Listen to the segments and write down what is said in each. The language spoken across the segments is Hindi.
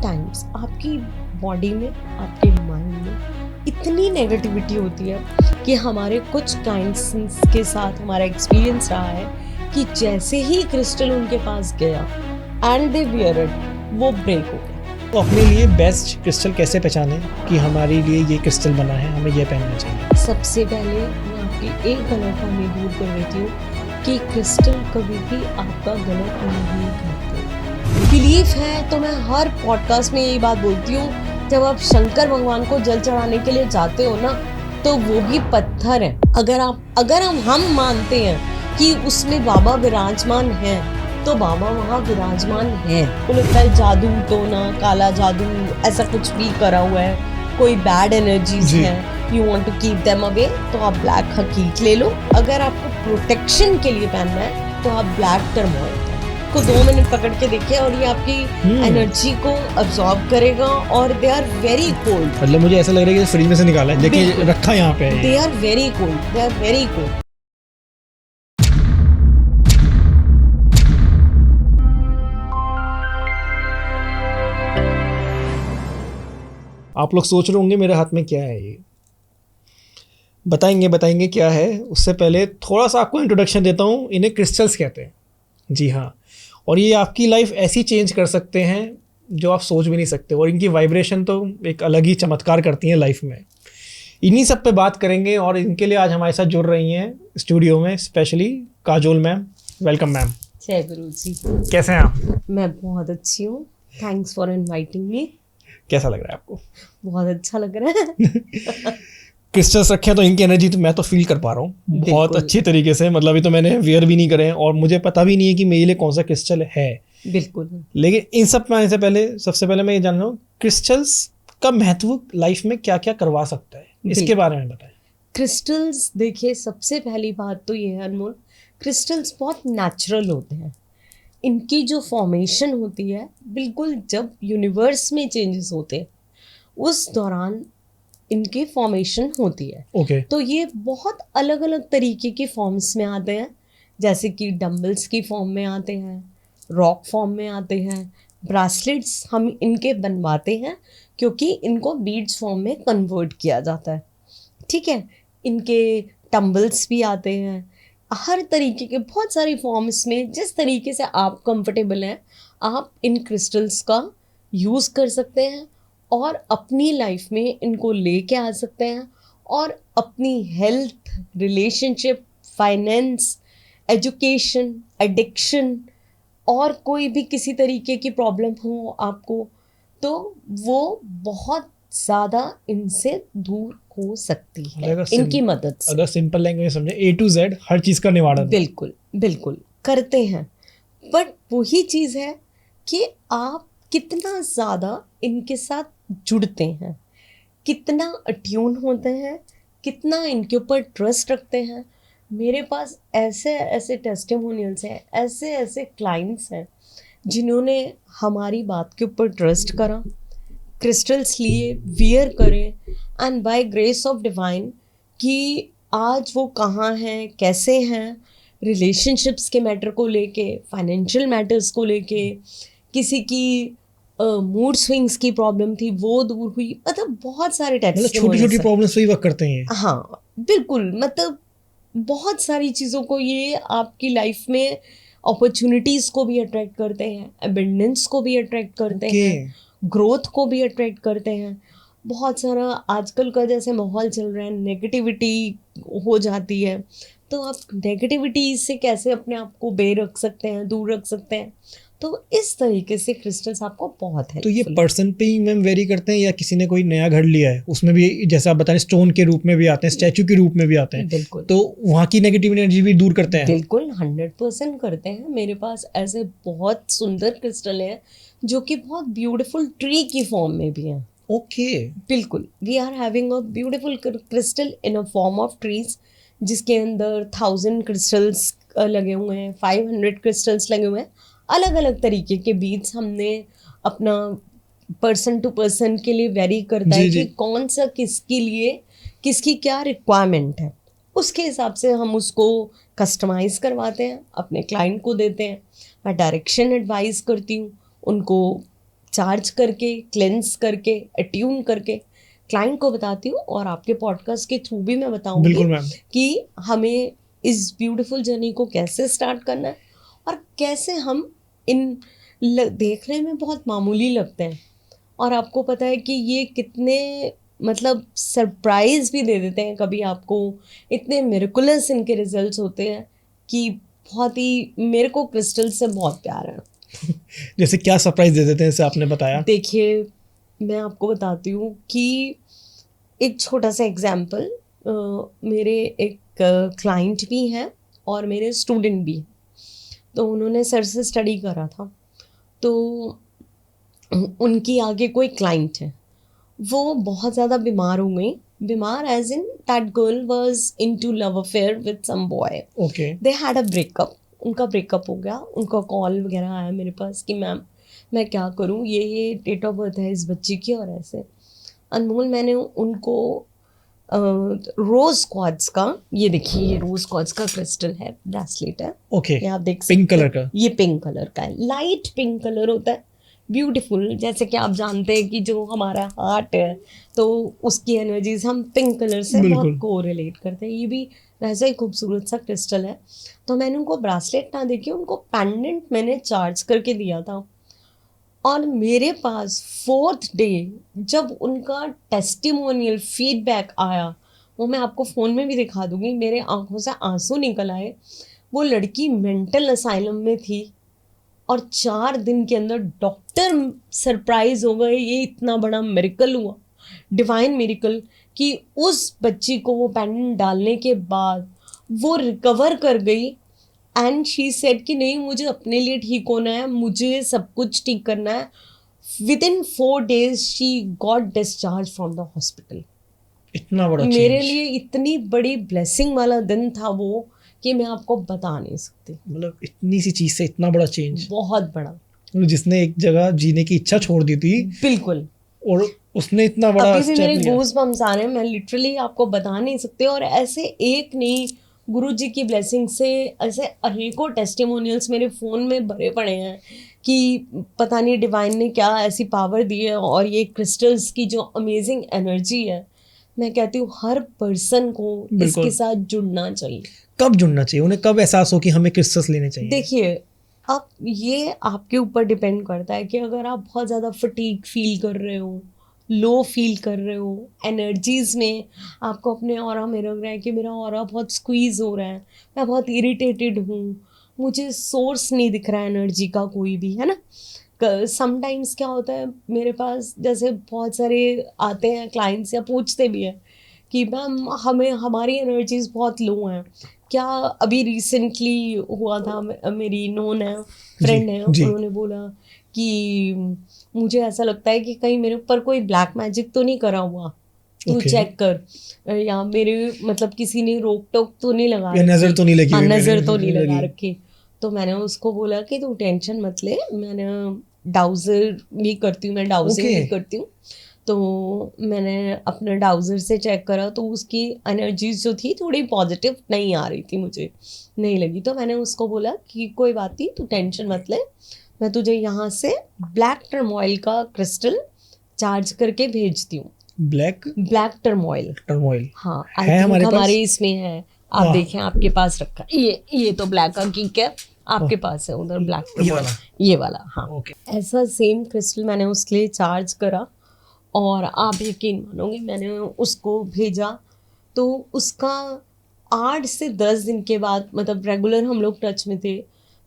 समटाइम्स आपकी बॉडी में, आपके माइंड में इतनी नेगेटिविटी होती है कि हमारे कुछ क्लाइंट्स के साथ हमारा एक्सपीरियंस रहा है कि जैसे ही क्रिस्टल उनके पास गया एंड दे वियर इट, वो ब्रेक हो गया। तो अपने लिए बेस्ट क्रिस्टल कैसे पहचाने कि हमारे लिए ये क्रिस्टल बना है, हमें ये पहनना चाहिए? सबसे पहले मैं आपकी एक गलतफहमी दूर कर देती हूँ कि क्रिस्टल कभी भी आपका गलत नहीं करते। बिलीफ है तो मैं हर पॉडकास्ट में यही बात बोलती हूँ, जब आप शंकर भगवान को जल चढ़ाने के लिए जाते हो ना, तो वो भी पत्थर है। अगर हम मानते हैं कि उसमें बाबा विराजमान है, तो बाबा वहाँ विराजमान है। तो लगता है जादू टोना, काला जादू, ऐसा कुछ भी करा हुआ है, कोई बैड एनर्जीज है, you want to keep them away, तो आप ब्लैक हकीक ले लो। अगर आपको प्रोटेक्शन के लिए पहनना है तो आप ब्लैक टर्मोइल को 2 मिनट पकड़ के देखिए और ये आपकी एनर्जी को अब्सॉर्ब करेगा। और दे आर वेरी कोल्ड। मतलब मुझे ऐसा लग रहा है कि फ्रिज में से निकाला है, देखिए रखा यहाँ पे है। They are very cold, they are very cold. आप लोग सोच रहे होंगे मेरे हाथ में क्या है, ये बताएंगे क्या है। उससे पहले थोड़ा सा आपको इंट्रोडक्शन देता हूँ। इन्हें क्रिस्टल्स कहते हैं, जी हाँ। और ये आपकी लाइफ ऐसी चेंज कर सकते हैं जो आप सोच भी नहीं सकते, और इनकी वाइब्रेशन तो एक अलग ही चमत्कार करती हैं लाइफ में। इन्हीं सब पे बात करेंगे और इनके लिए आज हमारे साथ जुड़ रही हैं स्टूडियो में specially Kajol ma'am. Welcome ma'am. जय गुरु जी। कैसे हैं आप? मैं बहुत अच्छी हूँ, थैंक्स फॉर इनवाइटिंग मी। कैसा लग रहा है आपको? बहुत अच्छा लग रहा है। क्रिस्टल्स रखे हैं तो इनकी एनर्जी तो मैं तो फील कर पा रहा हूँ बहुत अच्छी तरीके से। मतलब अभी तो मैंने वेयर भी नहीं करे हैं और मुझे पता भी नहीं है कि मेरे लिए कौन सा क्रिस्टल है। बिल्कुल। लेकिन इन सब में आने से पहले सबसे पहले मैं ये जानना हूँ, क्रिस्टल्स का महत्व लाइफ में क्या क्या करवा सकता है, इसके बारे में बताएं। क्रिस्टल्स, देखिए सबसे पहली बात तो ये है अनमोल, क्रिस्टल्स बहुत नेचुरल होते हैं। इनकी जो फॉर्मेशन होती है, बिल्कुल जब यूनिवर्स में चेंजेस होते हैं उस दौरान इनकी फॉर्मेशन होती है। तो ये बहुत अलग अलग तरीके के फॉर्म्स में आते हैं, जैसे कि डम्बल्स की फॉर्म में आते हैं, रॉक फॉर्म में आते हैं, ब्रासलेट्स हम इनके बनवाते हैं क्योंकि इनको बीड्स फॉर्म में कन्वर्ट किया जाता है। ठीक है, इनके टम्बल्स भी आते हैं, हर तरीके के बहुत सारी फॉर्म्स में। जिस तरीके से आप कंफर्टेबल हैं, आप इन क्रिस्टल्स का यूज़ कर सकते हैं और अपनी लाइफ में इनको लेके आ सकते हैं और अपनी health, relationship, finance, education, addiction और कोई भी किसी तरीके की प्रॉब्लम हो आपको, तो वो बहुत ज़्यादा इनसे दूर हो सकती है इनकी मदद से। अगर सिंपल लैंग्वेज में समझे, A to Z हर चीज़ का निवारण बिल्कुल बिल्कुल करते हैं। बट वही चीज़ है कि आप कितना ज़्यादा इनके साथ जुड़ते हैं, कितना अट्यून होते हैं, कितना इनके ऊपर ट्रस्ट रखते हैं। मेरे पास ऐसे ऐसे टेस्टिमोनियल्स हैं, ऐसे ऐसे क्लाइंट्स हैं जिन्होंने हमारी बात के ऊपर ट्रस्ट करा, क्रिस्टल्स लिए, वियर करें, and by grace of divine कि आज वो कहाँ हैं, कैसे हैं, रिलेशनशिप्स के मैटर को लेके, फाइनेंशियल मैटर्स को लेके, किसी की मूड स्विंग्स की प्रॉब्लम थी वो दूर हुई। मतलब बहुत सारे टाइप्स, छोटी छोटी प्रॉब्लम्स वही वर्क करते हैं। हाँ बिल्कुल, मतलब बहुत सारी चीज़ों को ये आपकी लाइफ में अपॉर्चुनिटीज़ को भी अट्रैक्ट करते हैं, अबेंडेंस को भी अट्रैक्ट करते हैं, ग्रोथ को भी अट्रैक्ट करते हैं। बहुत सारा आजकल का जैसे माहौल चल रहा है, नेगेटिविटी हो जाती है, तो आप नेगेटिविटी से कैसे अपने आप को रख सकते हैं, दूर रख सकते हैं। तो इस तरीके से क्रिस्टल्स आपको बहुत है। तो ये पर्सन पे ही मैम वेरी करते हैं या किसी ने कोई नया घर लिया है उसमें भी, जैसे आप बता रहे स्टोन के रूप में भी आते हैं, स्टैचू के रूप में भी आते हैं? बिल्कुल। तो वहाँ की नेगेटिव एनर्जी भी दूर करते हैं? बिल्कुल 100% करते हैं। मेरे पास ऐसे बहुत सुंदर क्रिस्टल है जो कि बहुत ब्यूटीफुल ट्री की फॉर्म में भी हैं। ओके। बिल्कुल, we are having a beautiful crystal in a form of trees, जिसके अंदर 1000 क्रिस्टल्स लगे हुए हैं, 500 क्रिस्टल्स लगे हुए हैं। अलग अलग तरीके के बीड्स हमने अपना पर्सन टू पर्सन के लिए वेरी करता है कि कौन सा किसके लिए, किसकी क्या रिक्वायरमेंट है, उसके हिसाब से हम उसको कस्टमाइज करवाते हैं, अपने क्लाइंट को देते हैं। मैं डायरेक्शन एडवाइस करती हूँ उनको चार्ज करके, क्लेंस करके, अट्यून करके क्लाइंट को बताती हूँ, और आपके पॉडकास्ट के थ्रू भी मैं बताऊंगी बिल्कुल मैम। कि हमें इस ब्यूटीफुल जर्नी को कैसे स्टार्ट करना है, और कैसे हम देखने में बहुत मामूली लगते हैं, और आपको पता है कि ये कितने मतलब सरप्राइज भी दे देते हैं कभी आपको, इतने मिरेकुलस इनके रिजल्ट्स होते हैं कि बहुत ही, मेरे को क्रिस्टल से बहुत प्यार है। जैसे क्या सरप्राइज दे देते हैं, जैसे आपने बताया? देखिए, मैं आपको बताती हूँ कि एक छोटा सा एग्जाम्पल, मेरे एक क्लाइंट भी हैं और मेरे स्टूडेंट भी हैं। तो उन्होंने सर से स्टडी करा था, तो उनकी आगे कोई क्लाइंट है, वो बहुत ज़्यादा बीमार हो गई। बीमार as in that girl was into love affair with some boy. Okay. They had a breakup, उनका ब्रेकअप हो गया। उनका कॉल वगैरह आया मेरे पास कि मैम मैं क्या करूँ, ये डेट ऑफ बर्थ है इस बच्ची की, और ऐसे। अनमोल, मैंने उनको रोज क्वार्ट्ज का, ये देखिए, ये रोज क्वार्ट्ज का क्रिस्टल है, ब्रेसलेट है। ओके। ये आप देख सकते पिंक कलर हैं। का? ये पिंक कलर का है, लाइट पिंक कलर होता है, ब्यूटीफुल। जैसे कि आप जानते हैं कि जो हमारा हार्ट है, तो उसकी एनर्जीज हम पिंक कलर से बिल्कुल। बहुत कोरिलेट करते हैं। ये भी वैसा ही खूबसूरत सा क्रिस्टल है। तो मैंने उनको ब्रेसलेट ना देके उनको पेंडेंट मैंने चार्ज करके दिया था, और मेरे पास 4th डे जब उनका टेस्टिमोनियल फीडबैक आया, वो मैं आपको फ़ोन में भी दिखा दूंगी, मेरे आंखों से आंसू निकल आए। वो लड़की मेंटल असाइलम में थी, और 4 दिन के अंदर डॉक्टर सरप्राइज हो गए, ये इतना बड़ा मिरेकल हुआ, डिवाइन मिरेकल, कि उस बच्ची को वो पेंडेंट डालने के बाद वो रिकवर कर गई। एंड शी सेड कि नहीं, मुझे अपने लिए ठीक होना है, मुझे सब कुछ ठीक करना है। With in 4 days she got discharge from the hospital. इतना बड़ा मेरे change। लिए इतनी बड़ी ब्लेसिंग वाला दिन था वो, कि मैं आपको बता नहीं सकती। मतलब इतनी सी चीज से इतना बड़ा चेंज, बहुत बड़ा, जिसने एक जगह जीने की इच्छा छोड़ दी थी, बिल्कुल। और उसने इतना बड़ा अभी भी स्टेप मेरे लिया। गूज बम्स आ रहे हैं, मैं लिटरली आपको बता नहीं सकती। और ऐसे एक नहीं, गुरु जी की ब्लेसिंग से ऐसे अनेकों टेस्टिमोनियल्स मेरे फ़ोन में भरे पड़े हैं कि पता नहीं डिवाइन ने क्या ऐसी पावर दी है। और ये क्रिस्टल्स की जो अमेजिंग एनर्जी है, मैं कहती हूँ हर पर्सन को बिल्कुल। इसके साथ जुड़ना चाहिए। कब जुड़ना चाहिए उन्हें, कब एहसास हो कि हमें क्रिस्टल्स लेने चाहिए? देखिए, अब ये आपके ऊपर डिपेंड करता है कि अगर आप बहुत ज़्यादा फटीग फील कर रहे हो, लो फील कर रहे हो, एनर्जीज में आपको अपने ऑरा में लग रहा है कि मेरा ऑरा बहुत स्क्वीज हो रहा है, मैं बहुत इरिटेटेड हूँ, मुझे सोर्स नहीं दिख रहा है एनर्जी का कोई भी, है ना। समटाइम्स क्या होता है, मेरे पास जैसे बहुत सारे आते हैं क्लाइंट्स या पूछते भी हैं कि मैम हमें हमारी एनर्जीज बहुत लो हैं क्या। अभी रिसेंटली हुआ था, मेरी नोन है, फ्रेंड है, जी। उन्होंने बोला कि मुझे ऐसा लगता है कि कहीं मेरे ऊपर कोई ब्लैक मैजिक तो नहीं करा हुआ, तू Okay. चेक कर, या मेरे मतलब किसी ने रोक टोक तो नहीं लगा या नजर रखी। तो नहीं लगी हाँ, हुई नज़र मेरे तो नहीं लगा लगी। रखी। तो मैंने उसको बोला कि तू टेंशन मत ले, मैंने डाउजर भी करती हूँ, मैं डाउजिंग Okay. भी करती हूँ। तो मैंने अपने डाउजर से चेक करा, तो उसकी एनर्जीज जो थी थोड़ी पॉजिटिव नहीं आ रही थी, मुझे नहीं लगी। तो मैंने उसको बोला कि कोई बात नहीं, तू टेंशन मत ले, मैं तुझे यहाँ से ब्लैक टर्मोइल का क्रिस्टल चार्ज करके भेजती हूँ। ब्लैक ब्लैक टर्मोइल, टर्मोइल हाँ, है आई थिंक हमारे पास? हमारे इसमें है, आप हाँ। देखें आपके पास रखा है। ये तो ब्लैक का किक है, आपके पास है उधर ब्लैक ये टर्मोइल, वाला? ये वाला, हाँ। ओके। ऐसा सेम क्रिस्टल मैंने उसके लिए चार्ज करा, और आप यकीन मानोगे, मैंने उसको भेजा तो उसका 8 से 10 दिन के बाद, मतलब रेगुलर हम लोग टच में थे,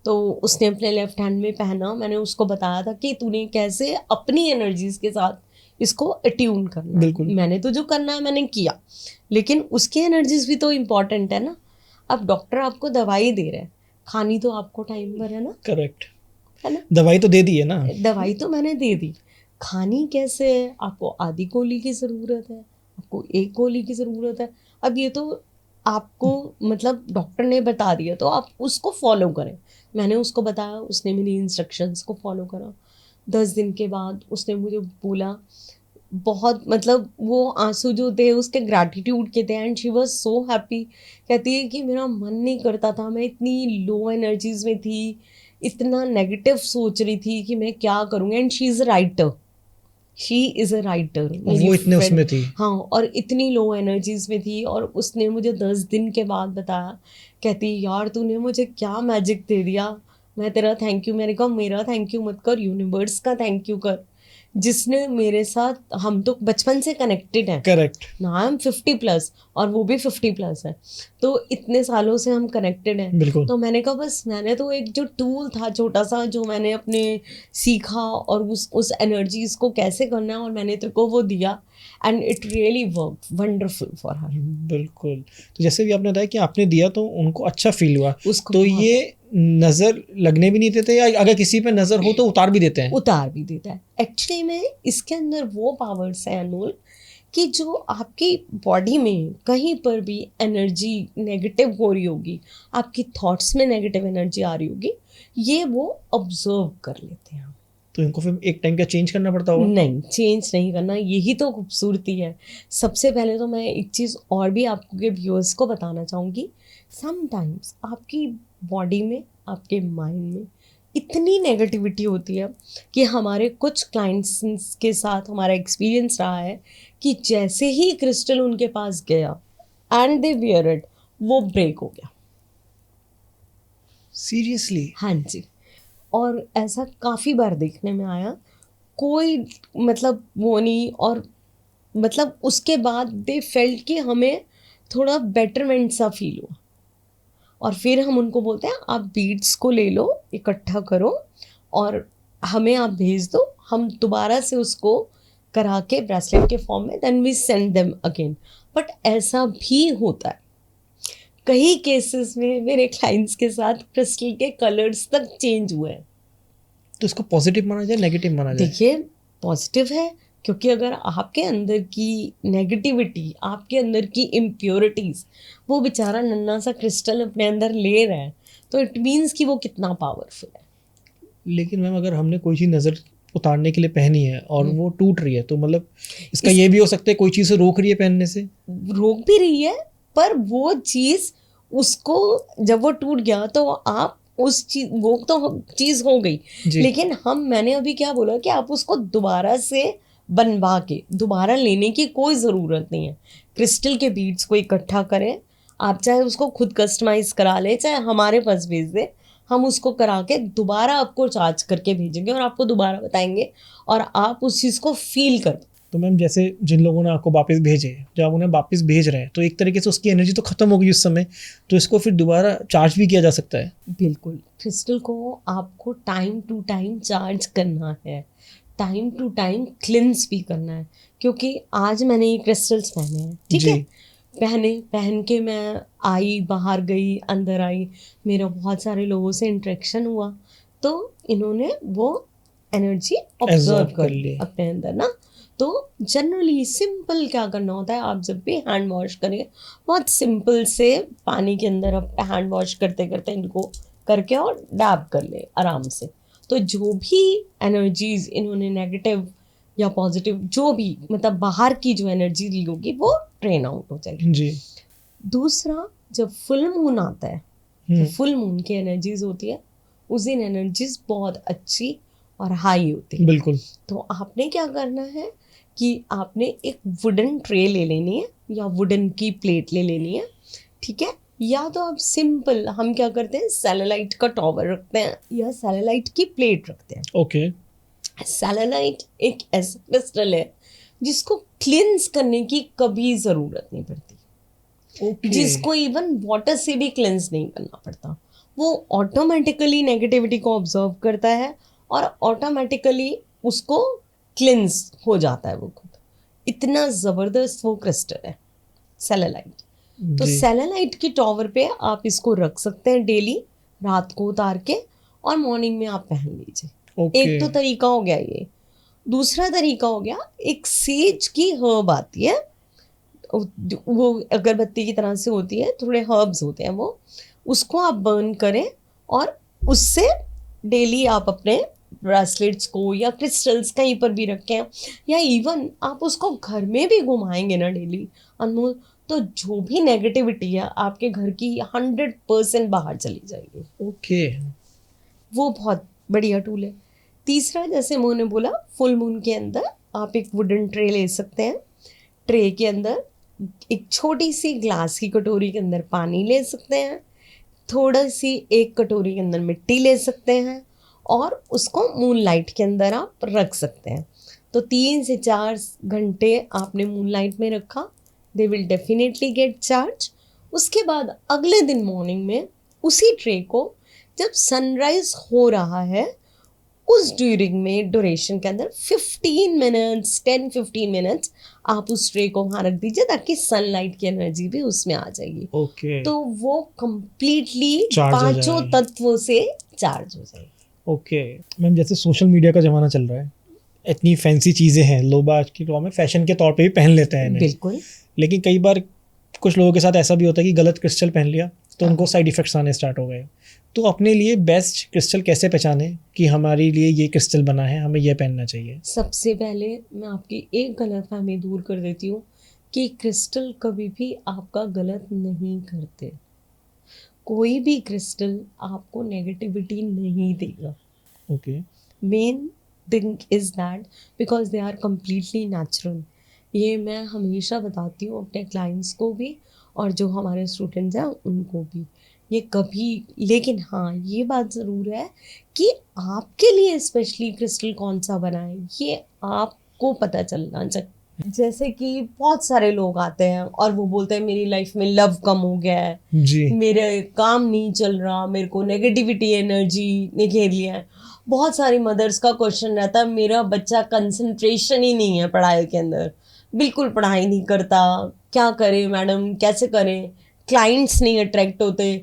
तो उसने अपने लेफ्ट हैंड में पहना। मैंने उसको बताया था कि तूने कैसे अपनी एनर्जीज के साथ इसको अट्यून करना है। बिल्कुल। मैंने तो जो करना है मैंने किया, लेकिन उसकी एनर्जीज भी तो इम्पॉर्टेंट है ना। अब डॉक्टर आपको दवाई दे रहे हैं, खानी तो आपको टाइम पर है ना, करेक्ट। है ना। दवाई तो दे दी है ना? दवाई तो मैंने दे दी, खानी कैसे है, आपको आधी गोली की ज़रूरत है, आपको एक गोली की ज़रूरत है। अब ये तो आपको मतलब डॉक्टर ने बता दिया, तो आप उसको फॉलो करें। मैंने उसको बताया, उसने मेरी इंस्ट्रक्शंस को फॉलो करा। 10 दिन के बाद उसने मुझे बोला, बहुत मतलब वो आंसू जो थे उसके ग्रैटिट्यूड के थे, and she was so happy. कहती है कि मेरा मन नहीं करता था, मैं इतनी लो एनर्जीज में थी, इतना नेगेटिव सोच रही थी कि मैं क्या करूँगी, and she is a writer, she is a writer. वो इतने उसमें थी। हाँ, और इतनी लो एनर्जीज में थी, और उसने मुझे 10 दिन के बाद बताया, कहती यार तूने मुझे क्या मैजिक दे दिया, मैं तेरा थैंक यू, मैंने कहा मेरा थैंक यू मत कर, यूनिवर्स का थैंक यू कर, जिसने मेरे साथ, हम तो बचपन से कनेक्टेड हैं, करेक्ट। ना आई एम 50+ और वो भी 50+ है, तो इतने सालों से हम कनेक्टेड हैं। बिल्कुल। तो मैंने कहा बस, मैंने तो एक जो टूल था छोटा सा जो मैंने अपने सीखा, और उस एनर्जीज को कैसे करना है, और मैंने तेरे को वो दिया, and it really work wonderful for her. बिल्कुल। तो जैसे भी आपने बताया कि आपने दिया तो उनको अच्छा फील हुआ, उसको तो बहुत ये नज़र लगने भी नहीं देते, या अगर किसी पे नज़र हो तो उतार भी देते हैं? उतार भी देता है। एक्चुअली में इसके अंदर वो पावर्स हैं अनमोल, कि जो आपकी बॉडी में कहीं पर भी एनर्जी नेगेटिव हो रही होगी, आपकी थॉट्स में नेगेटिव एनर्जी आ रही होगी, ये वो ऑब्जर्व कर लेते हैं। तो इनको फिर एक टाइम का चेंज करना पड़ता होगा? नहीं, चेंज नहीं करना, यही तो खूबसूरती है। सबसे पहले तो मैं एक चीज़ और भी आपके व्यूअर्स को बताना चाहूँगी, समटाइम्स आपकी बॉडी में, आपके माइंड में इतनी नेगेटिविटी होती है कि हमारे कुछ क्लाइंट्स के साथ हमारा एक्सपीरियंस रहा है कि जैसे ही क्रिस्टल उनके पास गया एंड दे वियर इट, वो ब्रेक हो गया। सीरियसली? हाँ जी, और ऐसा काफ़ी बार देखने में आया, कोई मतलब वो नहीं, और मतलब उसके बाद दे फेल्ट कि हमें थोड़ा बेटरमेंट सा फील हुआ, और फिर हम उनको बोलते हैं आप बीड्स को ले लो, इकट्ठा करो और हमें आप भेज दो, हम दोबारा से उसको करा के ब्रेसलेट के फॉर्म में, then we send them again. But ऐसा भी होता है कई केसेस में, मेरे क्लाइंट्स के साथ क्रिस्टल के कलर्स तक चेंज हुए हैं। तो इसको पॉजिटिव माना जाए, नेगेटिव माना जाए? देखिए, पॉजिटिव है, क्योंकि अगर आपके अंदर की नेगेटिविटी, आपके अंदर की इम्प्योरिटीज वो बेचारा नन्हा सा क्रिस्टल अपने अंदर ले रहा है, तो इट मीन्स कि वो कितना पावरफुल है। लेकिन मैम अगर हमने कोई चीज़ नज़र उतारने के लिए पहनी है और वो टूट रही है, तो मतलब इसका ये भी हो सकता है कोई चीज़ रोक रही है पहनने से? रोक भी रही है, पर वो चीज़, उसको जब वो टूट गया तो आप उस चीज, वो तो चीज हो गई, जी। लेकिन मैंने अभी क्या बोला कि आप उसको दोबारा से बनवा के दोबारा लेने की कोई ज़रूरत नहीं है। क्रिस्टल के बीड्स को इकट्ठा करें, आप चाहे उसको खुद कस्टमाइज करा लें, चाहे हमारे पास भेज दें, हम उसको करा के दोबारा आपको चार्ज करके भेजेंगे और आपको दोबारा बताएंगे, और आप उस चीज़ को फील कर। तो मैम जैसे जिन लोगों ने आपको वापस भेजे, जब आप उन्हें वापस भेज रहे हैं तो एक तरीके से उसकी एनर्जी तो ख़त्म हो गई उस समय, तो इसको फिर दोबारा चार्ज भी किया जा सकता है? बिल्कुल, क्रिस्टल को आपको टाइम टू टाइम चार्ज करना है, टाइम टू टाइम क्लिंस भी करना है, क्योंकि आज मैंने ये क्रिस्टल्स पहने हैं, ठीक है, पहन के मैं आई, बाहर गई, अंदर आई, मेरा बहुत सारे लोगों से इंटरेक्शन हुआ, तो इन्होंने वो एनर्जी ऑब्जर्व कर ली अपने अंदर ना। तो जनरली सिंपल क्या करना होता है, आप जब भी हैंड वॉश करें, बहुत सिंपल से पानी के अंदर आप हैंड वॉश करते करते इनको करके और डैब कर ले आराम से, तो जो भी एनर्जीज इन्होंने नेगेटिव या पॉजिटिव, जो भी मतलब बाहर की जो एनर्जी ली होगी, वो ड्रेन आउट हो जाएगी जी। दूसरा, जब फुल मून आता है, तो फुल मून की एनर्जीज होती है, उस दिन एनर्जीज बहुत अच्छी और हाई होती है। बिल्कुल। तो आपने क्या करना है कि आपने एक वुडन ट्रे ले लेनी है, या वुडन की प्लेट ले लेनी है, ठीक है, या तो आप सिंपल, हम क्या करते हैं, सेलेलाइट का टॉवर रखते हैं या सेलेलाइट की प्लेट रखते हैं। ओके। सेलेलाइट एक ऐसा क्रिस्टल है जिसको क्लींस करने की कभी ज़रूरत नहीं पड़ती, जिसको इवन वाटर से भी क्लेंस नहीं करना पड़ता, वो ऑटोमेटिकली नेगेटिविटी को ऑब्जर्व करता है और ऑटोमेटिकली उसको क्लेंस हो जाता है वो खुद। इतना ज़बरदस्त वो क्रिस्टल है सेलेलाइट। तो सेलेलाइट की टॉवर पे आप इसको रख सकते हैं डेली, रात को उतार के, और मॉर्निंग में आप पहन लीजिए। एक तो तरीका हो गया ये। दूसरा तरीका हो गया, एक सेज की हर्ब आती है, वो अगरबत्ती की तरह से होती है, थोड़े हर्ब्स होते हैं वो, उसको आप बर्न करें और उससे डेली आप अपने ब्रेसलेट्स को या क्रिस्टल्स कहीं पर भी रखें, या इवन आप उसको घर में भी घुमाएंगे ना डेली अनमोल, तो जो भी नेगेटिविटी है आपके घर की 100% बाहर चली जाएगी। ओके। वो बहुत बढ़िया टूल है। तीसरा, जैसे मैंने बोला, फुल मून के अंदर आप एक वुडन ट्रे ले सकते हैं। ट्रे के अंदर एक छोटी सी ग्लास की कटोरी के अंदर पानी ले सकते हैं, थोड़ा सी एक कटोरी के अंदर मिट्टी ले सकते हैं और उसको मून लाइट के अंदर आप रख सकते हैं। तो 3 से 4 घंटे आपने मून लाइट में रखा, they will definitely get charge. उसके बाद अगले दिन मॉर्निंग में उसी ट्रे को जब सनराइज हो रहा है उस ड्यूरेशन के अंदर 15 मिनट्स 10-15 मिनट्स आप उस ट्रे को वहाँ रख दीजिए ताकि सनलाइट की एनर्जी भी उसमें आ जाएगी। ओके। तो वो कंप्लीटली चार्ज हो पांचों जाएगा। तत्वों से चार्ज हो जाएगी। ओके मैम, जैसे सोशल मीडिया का ज़माना चल रहा है, इतनी फैंसी चीज़ें हैं, लोग आज के दौर में फैशन के तौर पे भी पहन लेते हैं इन्हें। बिल्कुल। लेकिन कई बार कुछ लोगों के साथ ऐसा भी होता है कि गलत क्रिस्टल पहन लिया तो उनको साइड इफ़ेक्ट्स आने स्टार्ट हो गए। तो अपने लिए बेस्ट क्रिस्टल कैसे पहचाने कि हमारे लिए ये क्रिस्टल बना है, हमें ये पहनना चाहिए? सबसे पहले मैं आपकी एक गलतफहमी दूर कर देती हूँ कि क्रिस्टल कभी भी आपका गलत नहीं करते। कोई भी क्रिस्टल आपको नेगेटिविटी नहीं देगा। Okay. Main thing is that because they are completely natural. ये मैं हमेशा बताती हूँ अपने क्लाइंट्स को भी और जो हमारे स्टूडेंट्स हैं उनको भी। ये कभी, लेकिन हाँ ये बात ज़रूर है कि आपके लिए स्पेशली क्रिस्टल कौन सा बना है ये आपको पता चलना चाहिए। जैसे कि बहुत सारे लोग आते हैं और वो बोलते हैं मेरी लाइफ में लव कम हो गया है, जी। मेरे काम नहीं चल रहा, मेरे को नेगेटिविटी एनर्जी ने घेर लिया है। बहुत सारी मदर्स का क्वेश्चन रहता है मेरा बच्चा कंसंट्रेशन ही नहीं है पढ़ाई के अंदर, बिल्कुल पढ़ाई नहीं करता, क्या करें मैडम, कैसे करें, क्लाइंट्स नहीं अट्रैक्ट होते।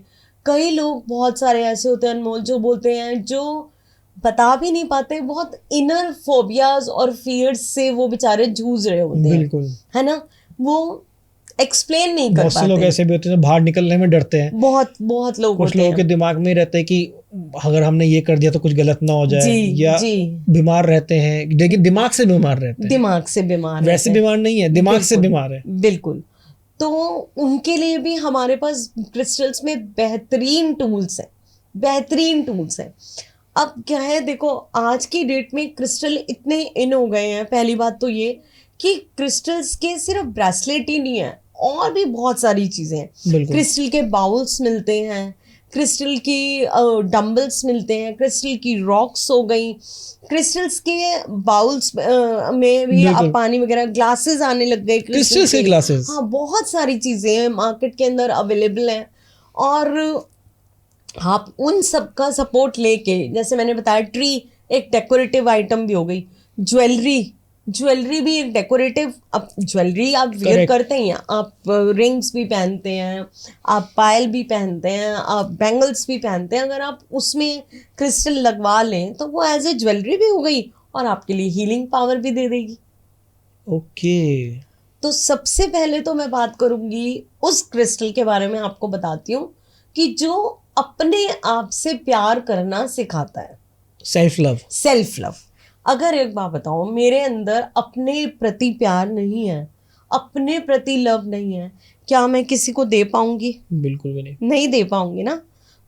कई लोग बहुत सारे ऐसे होते हैं अनमोल जो बोलते हैं, जो बता भी नहीं पाते, बहुत इनर फोबियाज और फियर्स से वो बेचारे जूझ रहे होते हैं, बिल्कुल। है ना, वो एक्सप्लेन नहीं कर बहुत से लोग पाते। ऐसे भी होते हैं जो बाहर निकलने में डरते हैं। बहुत बहुत लोग कुछ होते लोगों के हैं। दिमाग में रहता है कि अगर हमने ये कर दिया तो कुछ गलत ना हो जाए, जी या जी, बीमार रहते हैं, लेकिन दिमाग से बीमार रहते हैं। दिमाग से बीमार वैसे रहते हैं। बीमार नहीं है, दिमाग से बिल्कुल, बीमार है। बिल्कुल। तो उनके लिए भी हमारे पास क्रिस्टल्स में बेहतरीन टूल्स हैं, बेहतरीन टूल्स हैं। अब क्या है, देखो आज की डेट में क्रिस्टल इतने इन हो गए हैं। पहली बात तो ये कि क्रिस्टल्स के सिर्फ ब्रेसलेट ही नहीं है, और भी बहुत सारी चीज़ें हैं। बिल्कुल। क्रिस्टल के बाउल्स मिलते हैं, क्रिस्टल की डम्बल्स मिलते हैं, क्रिस्टल की रॉक्स हो गई, क्रिस्टल्स के बाउल्स में भी बिल्कुल। अब पानी वगैरह, ग्लासेस आने लग गए क्रिस्टल के ग्लासेस। हाँ, बहुत सारी चीज़ें हैं मार्केट के अंदर अवेलेबल हैं। और आप उन सब का सपोर्ट लेके, जैसे मैंने बताया ट्री एक डेकोरेटिव आइटम भी हो गई, ज्वेलरी भी एक डेकोरेटिव। अब ज्वेलरी आप वेयर Correct. करते हैं, आप रिंग्स भी पहनते हैं, आप पायल भी पहनते हैं, आप बैंगल्स भी पहनते हैं। अगर आप उसमें क्रिस्टल लगवा लें तो वो एज ए ज्वेलरी भी हो गई और आपके लिए हीलिंग पावर भी दे देगी। ओके। तो सबसे पहले तो मैं बात करूंगी उस क्रिस्टल के बारे में, आपको बताती हूँ कि जो अपने आप से प्यार करना सिखाता है। Self love. Self love. अगर एक बात बताओ, मेरे अंदर अपने प्रति प्यार नहीं है, अपने प्रति लव नहीं है, क्या मैं किसी को दे पाऊंगी? बिल्कुल भी नहीं। नहीं दे पाऊंगी ना।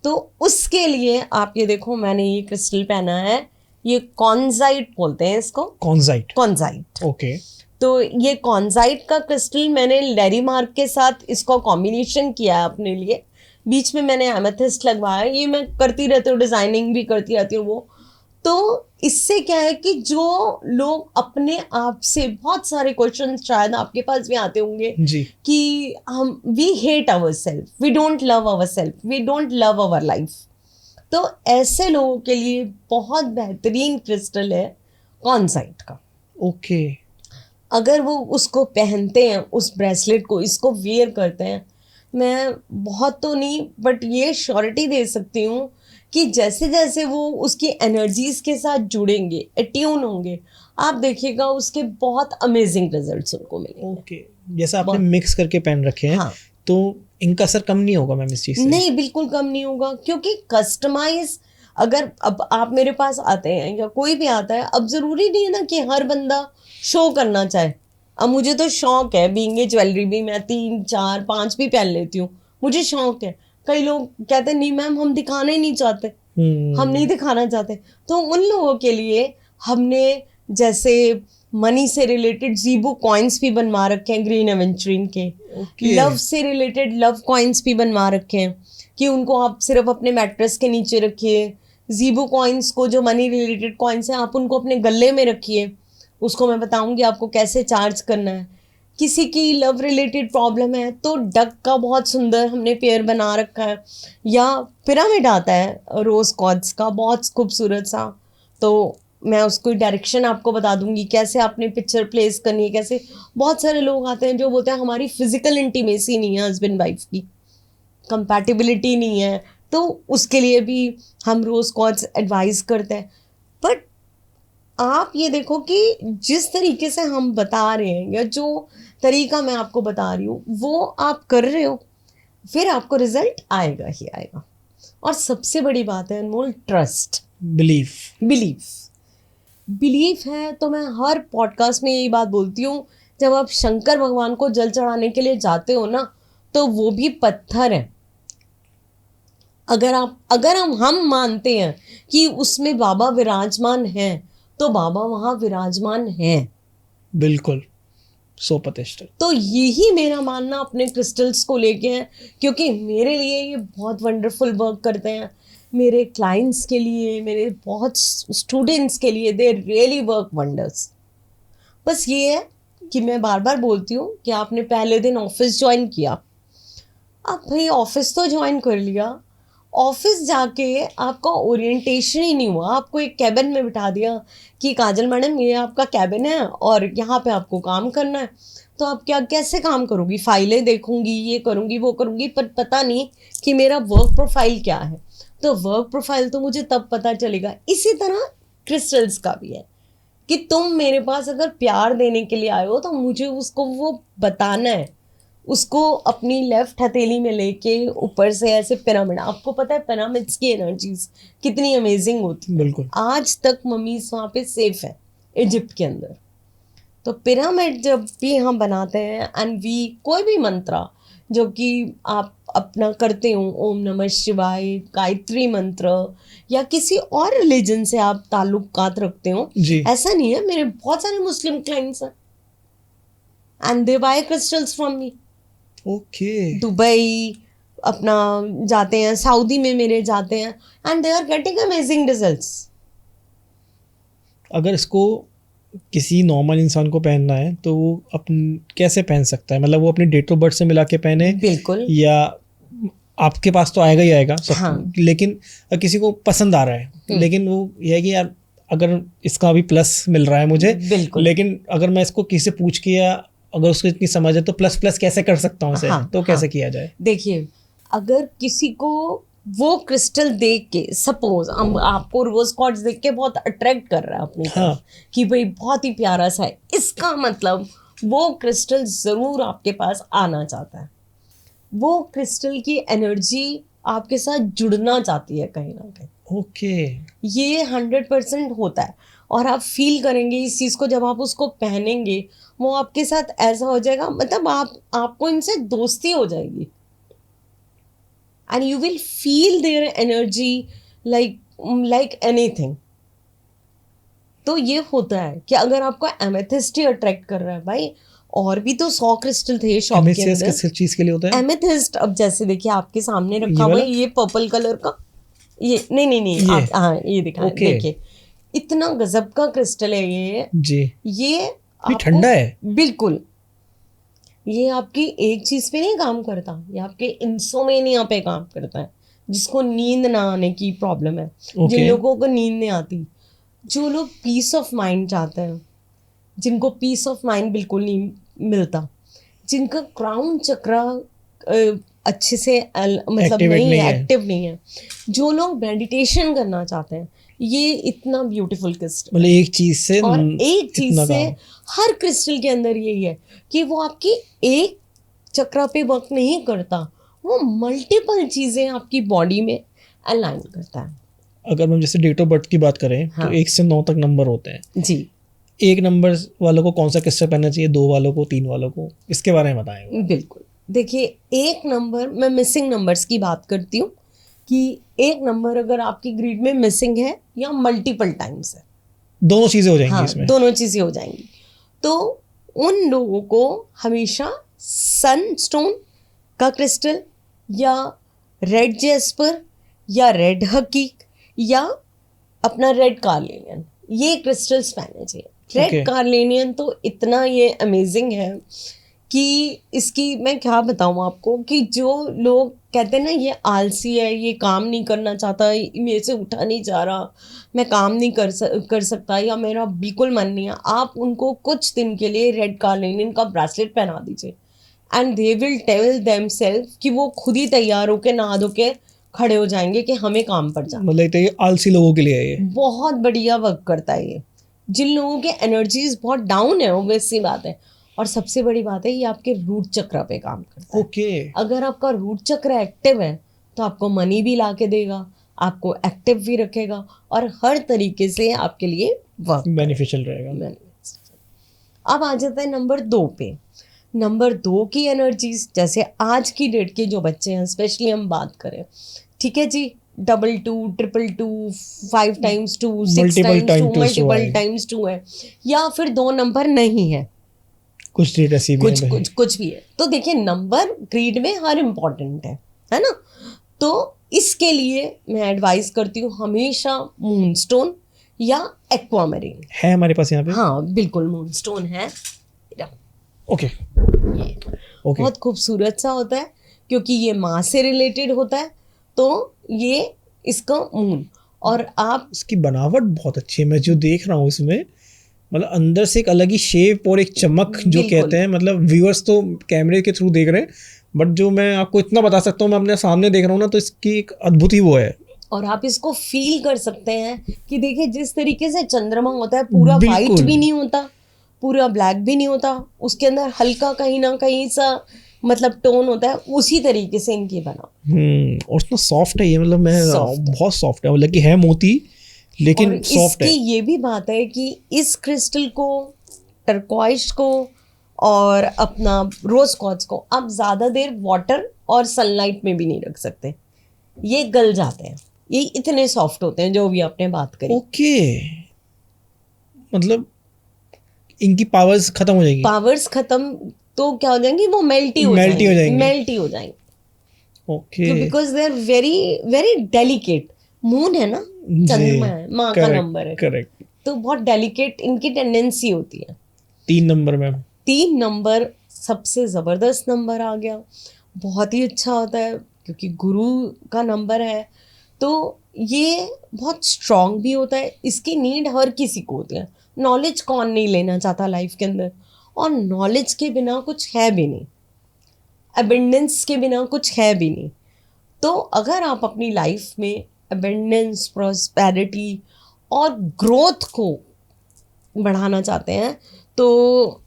तो उसके लिए आप ये देखो, मैंने ये क्रिस्टल पहना है, ये कॉन्जाइट बोलते हैं इसको, कॉन्जाइट। कॉन्जाइट। ओके। तो ये कॉन्जाइट का क्रिस्टल मैंने लेडी मार्क के साथ इसको कॉम्बिनेशन किया है अपने लिए। बीच में मैंने एमेथिस्ट लगवाया। ये मैं करती रहती हूँ, डिजाइनिंग भी करती रहती हूँ वो। तो इससे क्या है कि जो लोग अपने आप से, बहुत सारे क्वेश्चन शायद आपके पास भी आते होंगे जी। कि हम we hate our self, we don't love our self, we don't love our life. तो ऐसे लोगों के लिए बहुत बेहतरीन क्रिस्टल है कॉन्जाइट का। ओके। अगर वो उसको पहनते हैं, उस ब्रेसलेट को, इसको वेयर करते हैं, मैं बहुत तो नहीं बट ये श्योरिटी दे सकती हूँ कि जैसे जैसे वो उसकी एनर्जीज के साथ जुड़ेंगे, अट्यून होंगे, आप देखिएगा उसके बहुत अमेजिंग रिजल्ट्स उनको मिलेंगे। ओके। जैसे आपने मिक्स करके पहन रखे हैं, हाँ। तो इनका असर कम नहीं होगा मैम इस चीज़ से? नहीं, बिल्कुल कम नहीं होगा, क्योंकि कस्टमाइज, अगर अब आप मेरे पास आते हैं या कोई भी आता है, अब ज़रूरी नहीं है ना कि हर बंदा शो करना चाहे। अब मुझे तो शौक है, बीइंग ए ज्वेलरी भी मैं 3, 4, 5 भी पहन लेती हूँ, मुझे शौक है। कई लोग कहते हैं नहीं मैम हम दिखाना ही नहीं चाहते, हम नहीं दिखाना चाहते। तो उन लोगों के लिए हमने जैसे मनी से रिलेटेड ज़ीबू कॉइन्स भी बनवा रखे हैं, ग्रीन एवेंचुरिन के। Okay. लव से रिलेटेड लव कॉइन्स भी बनवा रखे हैं कि उनको आप सिर्फ अपने मैट्रेस के नीचे रखिए। ज़ीबू कॉइन्स को, जो मनी रिलेटेड कॉइन्स हैं, आप उनको अपने गले में रखिए। उसको मैं बताऊंगी आपको कैसे चार्ज करना है। किसी की लव रिलेटेड प्रॉब्लम है तो डक का बहुत सुंदर हमने पेयर बना रखा है, या पिरामिड आता है रोज कॉर्ड्स का, बहुत खूबसूरत सा। तो मैं उसको डायरेक्शन आपको बता दूंगी कैसे आपने पिक्चर प्लेस करनी है, कैसे। बहुत सारे लोग आते हैं जो बोलते हैं हमारी फिजिकल इंटीमेसी नहीं है हस्बैंड वाइफ की, कंपैटिबिलिटी नहीं है, तो उसके लिए भी हम रोज कॉर्ड्स एडवाइस करते हैं। बट आप ये देखो कि जिस तरीके से हम बता रहे हैं या जो तरीका मैं आपको बता रही हूँ वो आप कर रहे हो, फिर आपको रिजल्ट आएगा ही आएगा। और सबसे बड़ी बात है अनमोल, ट्रस्ट, बिलीफ है। तो मैं हर पॉडकास्ट में यही बात बोलती हूँ, जब आप शंकर भगवान को जल चढ़ाने के लिए जाते हो ना, तो वो भी पत्थर है। अगर हम मानते हैं कि उसमें बाबा विराजमान हैं, तो बाबा वहां विराजमान हैं, बिल्कुल 100%। तो यही मेरा मानना अपने क्रिस्टल्स को लेके है, क्योंकि मेरे लिए ये बहुत वंडरफुल वर्क करते हैं। मेरे क्लाइंट्स के लिए, मेरे बहुत स्टूडेंट्स के लिए, दे रियली वर्क वंडर्स। बस ये है कि मैं बार बार बोलती हूँ कि आपने पहले दिन ऑफिस ज्वाइन किया, अब भाई ऑफिस तो ज्वाइन कर लिया, ऑफिस जाके आपका ओरिएंटेशन ही नहीं हुआ, आपको एक कैबिन में बिठा दिया कि काजल मैडम ये आपका कैबिन है और यहाँ पे आपको काम करना है, तो आप कैसे काम करोगी? फाइलें देखूंगी, ये करूंगी, वो करूंगी, पर पता नहीं कि मेरा वर्क प्रोफाइल क्या है। तो वर्क प्रोफाइल तो मुझे तब पता चलेगा। इसी तरह क्रिस्टल्स का भी है कि तुम मेरे पास अगर प्यार देने के लिए आए हो तो मुझे उसको वो बताना है, उसको अपनी लेफ्ट हथेली में लेके ऊपर से ऐसे पिरामिड, आपको पता है पिरामिड्स की एनर्जीज कितनी अमेजिंग होती है। बिल्कुल। आज तक मम्मीज वहाँ पे सेफ है इजिप्ट के अंदर। तो पिरामिड जब भी हम बनाते हैं एंड वी कोई भी मंत्रा जो कि आप अपना करते हो, ओम नमः शिवाय, गायत्री मंत्र, या किसी और रिलीजन से आप ताल्लुकात रखते हो जी। ऐसा नहीं है। मेरे बहुत सारे मुस्लिम क्लाइंट्स हैं and they buy crystals from me. Okay. Dubai अपना जाते हैं, सऊदी में मेरे जाते हैं and they are getting amazing results. अगर इसको किसी नॉर्मल इंसान को पहनना है तो वो कैसे पहन सकता है? मतलब वो अपनी डेट ऑफ बर्थ से मिला के पहने? बिल्कुल। या आपके पास तो आएगा ही आएगा सब। हाँ। लेकिन किसी को पसंद आ रहा है लेकिन वो ये है कि यार अगर इसका अभी प्लस मिल रहा है मुझे, बिल्कुल, लेकिन अगर मैं इसको किसी से पूछ के या अगर उसको इतनी समझ है तो प्लस प्लस कैसे कर सकता हूँ उसे? हाँ, तो कैसे किया जाए? देखिए, अगर किसी को वो क्रिस्टल देख के, सपोज आपको रोज क्वार्ट्ज देख के बहुत अट्रैक्ट कर रहा है अपनी तरफ, हाँ। कि भाई बहुत ही प्यारा सा है, इसका मतलब वो क्रिस्टल जरूर आपके पास आना चाहता है। वो क्रिस्टल की एनर्जी आपके साथ जुड़ना चाहती है कहीं ना कहीं। ओके। ये 100% होता है और आप फील करेंगे इस चीज़ को जब आप उसको पहनेंगे। वो आपके साथ ऐसा हो जाएगा, मतलब आपको इनसे दोस्ती हो जाएगी and you will feel their energy like anything. तो ये होता है कि अगर आपको एमेथिस्ट ही अट्रैक्ट कर रहा है, भाई और भी तो 100 क्रिस्टल थे शॉप के अंदर। किस चीज के लिए होता है एमेथिस्ट? अब जैसे देखिए आपके सामने रखा हुआ है ये पर्पल कलर का, ये नहीं हाँ ये दिखा, देखिए इतना गजब का क्रिस्टल है ये जी। ये ठंडा है बिल्कुल। ये आपकी एक चीज पे नहीं काम करता, ये आपके इंसोमेनिया पे काम करता है, जिसको नींद ना आने की प्रॉब्लम है। जिन लोगों को नींद नहीं आती, जो लोग पीस ऑफ माइंड चाहते हैं, जिनको पीस ऑफ माइंड बिल्कुल नहीं मिलता, जिनका क्राउन चक्रा अच्छे से मतलब नहीं है, एक्टिव नहीं है, जो लोग मेडिटेशन करना चाहते हैं, ये इतना ब्यूटीफुल क्रिस्टल, मतलब एक चीज से, और एक चीज से हर क्रिस्टल के अंदर यही है कि वो आपकी एक चक्रा पे वर्क नहीं करता, वो मल्टीपल चीजें आपकी बॉडी में अलाइन करता है। अगर हम जैसे डेट ऑफ बर्थ की बात करें हाँ। तो 1 से 9 तक नंबर होते हैं जी। 1 नंबर वालों को कौन सा क्रिस्टल पहनना चाहिए, 2 वालों को, 3 वालों को, इसके बारे में बताएं। बिल्कुल, देखिए 1 नंबर, मैं मिसिंग नंबर्स की बात करती हूँ कि एक नंबर अगर आपकी ग्रिड में मिसिंग है या मल्टीपल टाइम्स है, दोनों चीजें हो जाएंगी हाँ इसमें। दोनों चीजें हो जाएंगी, तो उन लोगों को हमेशा सनस्टोन का क्रिस्टल या रेड जेस्पर या रेड हकीक या अपना रेड कार्लेनियन, ये क्रिस्टल्स पहनने चाहिए। Red Okay. कार्लेनियन तो इतना ये अमेजिंग है कि इसकी मैं क्या बताऊँ आपको, कि जो लोग कहते हैं ना ये आलसी है, ये काम नहीं करना चाहता, मेरे से उठा नहीं जा रहा, मैं काम नहीं कर सकता, या मेरा बिल्कुल मन नहीं है, आप उनको कुछ दिन के लिए रेड कार्लेनियन का ब्रेसलेट पहना दीजिए and they will tell themselves कि वो खुद ही तैयार होके नहा धो के खड़े हो जाएंगे कि हमें काम पर जाना। मतलब तो ये आलसी लोगों के लिए है ये। बहुत बढ़िया वर्क करता है ये, जिन लोगों के एनर्जीज बहुत डाउन है, ऑब्वियस सी बात है। और सबसे बड़ी बात है ये आपके रूट चक्र पे काम करता है। ओके। अगर आपका रूट चक्र एक्टिव है तो आपको मनी भी ला के देगा, आपको एक्टिव भी रखेगा और हर तरीके से आपके लिए वर्क बेनिफिशियल रहेगा। अब आ जाता है नंबर 2 पे। नंबर 2 की एनर्जीज, जैसे आज की डेट के जो बच्चे हैं, स्पेशली हम बात करें, ठीक है जी, 22, 222, 5 times 2, 6 times 2, मल्टीपल टाइम्स 2 है, या फिर 2 नंबर नहीं है, कुछ डेट ऐसी भी है। कुछ भी है, तो देखिए नंबर ग्रीड में हर इम्पोर्टेंट है ना। तो इसके लिए मैं एडवाइस करती हूँ हमेशा मूनस्टोन या एक्वामरीन। है हमारे पास यहाँ पे। हाँ बिल्कुल, मूनस्टोन है। ओके। ये ओके। बहुत खूबसूरत सा होता है क्योंकि ये माँ से रिलेटेड होता है, तो ये इसका मून। और आप इसकी बनावट बहुत अच्छी है, मैं जो देख रहा हूँ इसमें, मतलब अंदर से एक अलग ही शेप और एक चमक जो कहते हैं, मतलब व्यूअर्स तो कैमरे के थ्रू देख रहे हैं, बट जो मैं आपको इतना बता सकता हूँ, मैं अपने सामने देख रहा हूँ ना, तो इसकी एक अद्भुत ही वो है। और आप इसको फील कर सकते हैं कि देखिए जिस तरीके से चंद्रमा होता है, पूरा वाइट बिल्कुल। भी नहीं होता, पूरा ब्लैक भी नहीं होता, उसके अंदर हल्का कहीं ना कहीं सा मतलब टोन होता है, उसी तरीके से इनकी बना। और इतना सॉफ्ट है ये, मतलब मैं Soft है। बहुत सॉफ्ट है, मतलब कि है मोती लेकिन और सॉफ्ट है। इसकी ये भी बात है कि इस क्रिस्टल को, टर्कॉइस को और अपना रोज क्वार्ट्ज को आप ज़्यादा देर वाटर और सनलाइट में भी नहीं रख सकते, ये गल जाते हैं, ये इतने सॉफ्ट होते हैं जो भी आपने बात करी। ओके, मतलब इनकी पावर्स खत्म हो जाएगी। पावर्स खत्म तो क्या हो जाएंगी, वो मेल्ट ही हो जाएंगे। Okay. Because they are very very delicate. Moon है ना, चंद्रमा है, माँ का नंबर है, करेक्ट। तो बहुत डेलिकेट इनकी टेंडेंसी होती है। 3 नंबर मैम। 3 नंबर सबसे ज़बरदस्त नंबर आ गया, बहुत ही अच्छा होता है क्योंकि गुरु का नंबर है, तो ये बहुत स्ट्रांग भी होता है। इसकी नीड हर किसी को होती है। नॉलेज कौन नहीं लेना चाहता लाइफ के अंदर, और नॉलेज के बिना कुछ है भी नहीं, अबेंडेंस के बिना कुछ है भी नहीं। तो अगर आप अपनी लाइफ में अबेंडेंस, प्रॉस्पेरिटी और ग्रोथ को बढ़ाना चाहते हैं, तो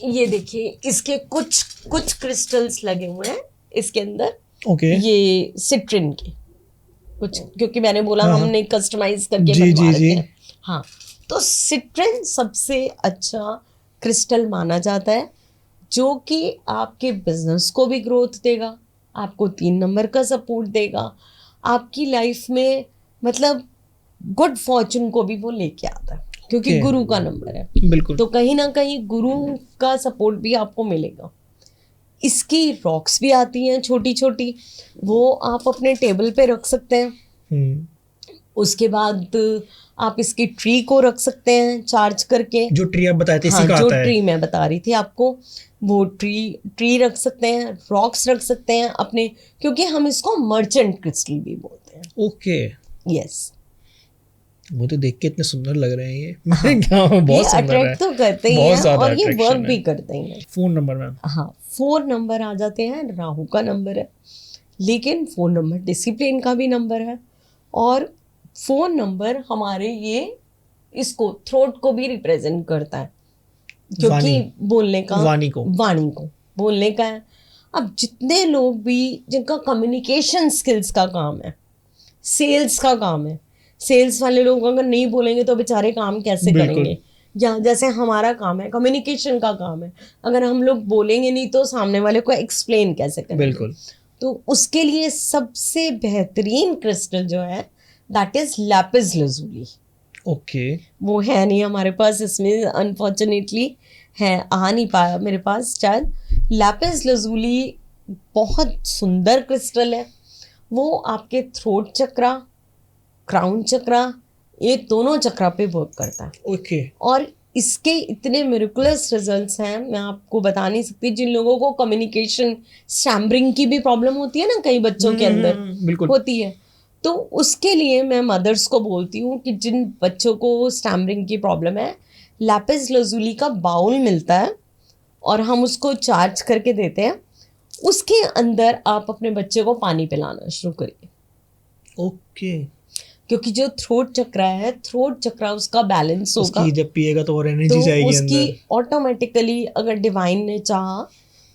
ये देखिए इसके कुछ क्रिस्टल्स लगे हुए हैं इसके अंदर। ओके। ये सिट्रिन के कुछ, क्योंकि मैंने बोला हाँ, हमने कस्टमाइज करके जी, बनवा जी, रखे जी। हैं। हाँ, तो सिट्रिन सबसे अच्छा क्रिस्टल माना जाता है जो कि आपके बिजनेस को भी ग्रोथ देगा, आपको 3 नंबर का सपोर्ट देगा, आपकी लाइफ में मतलब गुड फॉर्चून को भी वो लेके आता है क्योंकि Okay. गुरु का नंबर है। बिल्कुल। तो कहीं ना कहीं गुरु का सपोर्ट भी आपको मिलेगा। इसकी रॉक्स भी आती हैं छोटी छोटी, वो आप अपने टेबल पे रख सकते हैं। उसके बाद आप इसकी ट्री को रख सकते हैं चार्ज करके। जो ट्री आप बताए थे हाँ, इसी का जो आता है। ट्री मैं बता रही थी आपको, वो ट्री रख सकते हैं, रॉक्स रख सकते हैं अपने, क्योंकि हम इसको मर्चेंट क्रिस्टल भी बोलते हैं। ओके। यस, वो तो देख के इतने सुंदर लग रहे हैं ये। क्या बहुत ये सुंदर है। अट्रैक्ट तो करते ही बहुत हैं ज्यादा और ये attraction वर्क है। भी करते ही हैं। 4 नंबर मैम। हाँ, 4 नंबर आ जाते हैं, राहु का नंबर है, लेकिन 4 नंबर डिसिप्लिन का भी नंबर है, और 4 नंबर हमारे ये इसको थ्रोट को भी रिप्रेजेंट करता है, क्योंकि बोलने का, वाणी को बोलने का है। अब जितने लोग भी जिनका कम्युनिकेशन स्किल्स का काम है, सेल्स का काम है, सेल्स वाले लोग अगर नहीं बोलेंगे तो बेचारे काम कैसे करेंगे, या जैसे हमारा काम है कम्युनिकेशन का काम है, अगर हम लोग बोलेंगे नहीं तो सामने वाले को एक्सप्लेन कैसे करेंगे। बिल्कुल। तो उसके लिए सबसे बेहतरीन क्रिस्टल जो है that is lapis lazuli. Okay. वो है नहीं हमारे पास, इसमें अनफॉर्चुनेटली है, आ नहीं पाया मेरे पास शायद। लैपिस लजुली बहुत सुंदर क्रिस्टल है। वो आपके थ्रोट चक्रा, क्राउन चक्रा, ये दोनों चक्रा पे वर्क करता है। ओके। और इसके इतने मिरेकुलस रिजल्ट्स हैं, मैं आपको बता नहीं सकती। जिन लोगों को कम्युनिकेशन स्टैमरिंग की भी प्रॉब्लम होती है ना, कई बच्चों के अंदर बिल्कुल होती है, तो उसके लिए मैं मदर्स को बोलती हूँ कि जिन बच्चों को स्टैमरिंग की प्रॉब्लम है, लैपिस लजुली का बाउल मिलता है और हम उसको चार्ज करके देते हैं। उसके अंदर आप अपने बच्चे को पानी पिलाना शुरू करिए, ओके। क्योंकि जो थ्रोट चक्रा है, थ्रोट चक्रा उसका बैलेंस होगा, उसकी जब पिएगा तो और एनर्जी तो जाएगी उसकी अंदर। ऑटोमेटिकली, अगर डिवाइन ने चाहा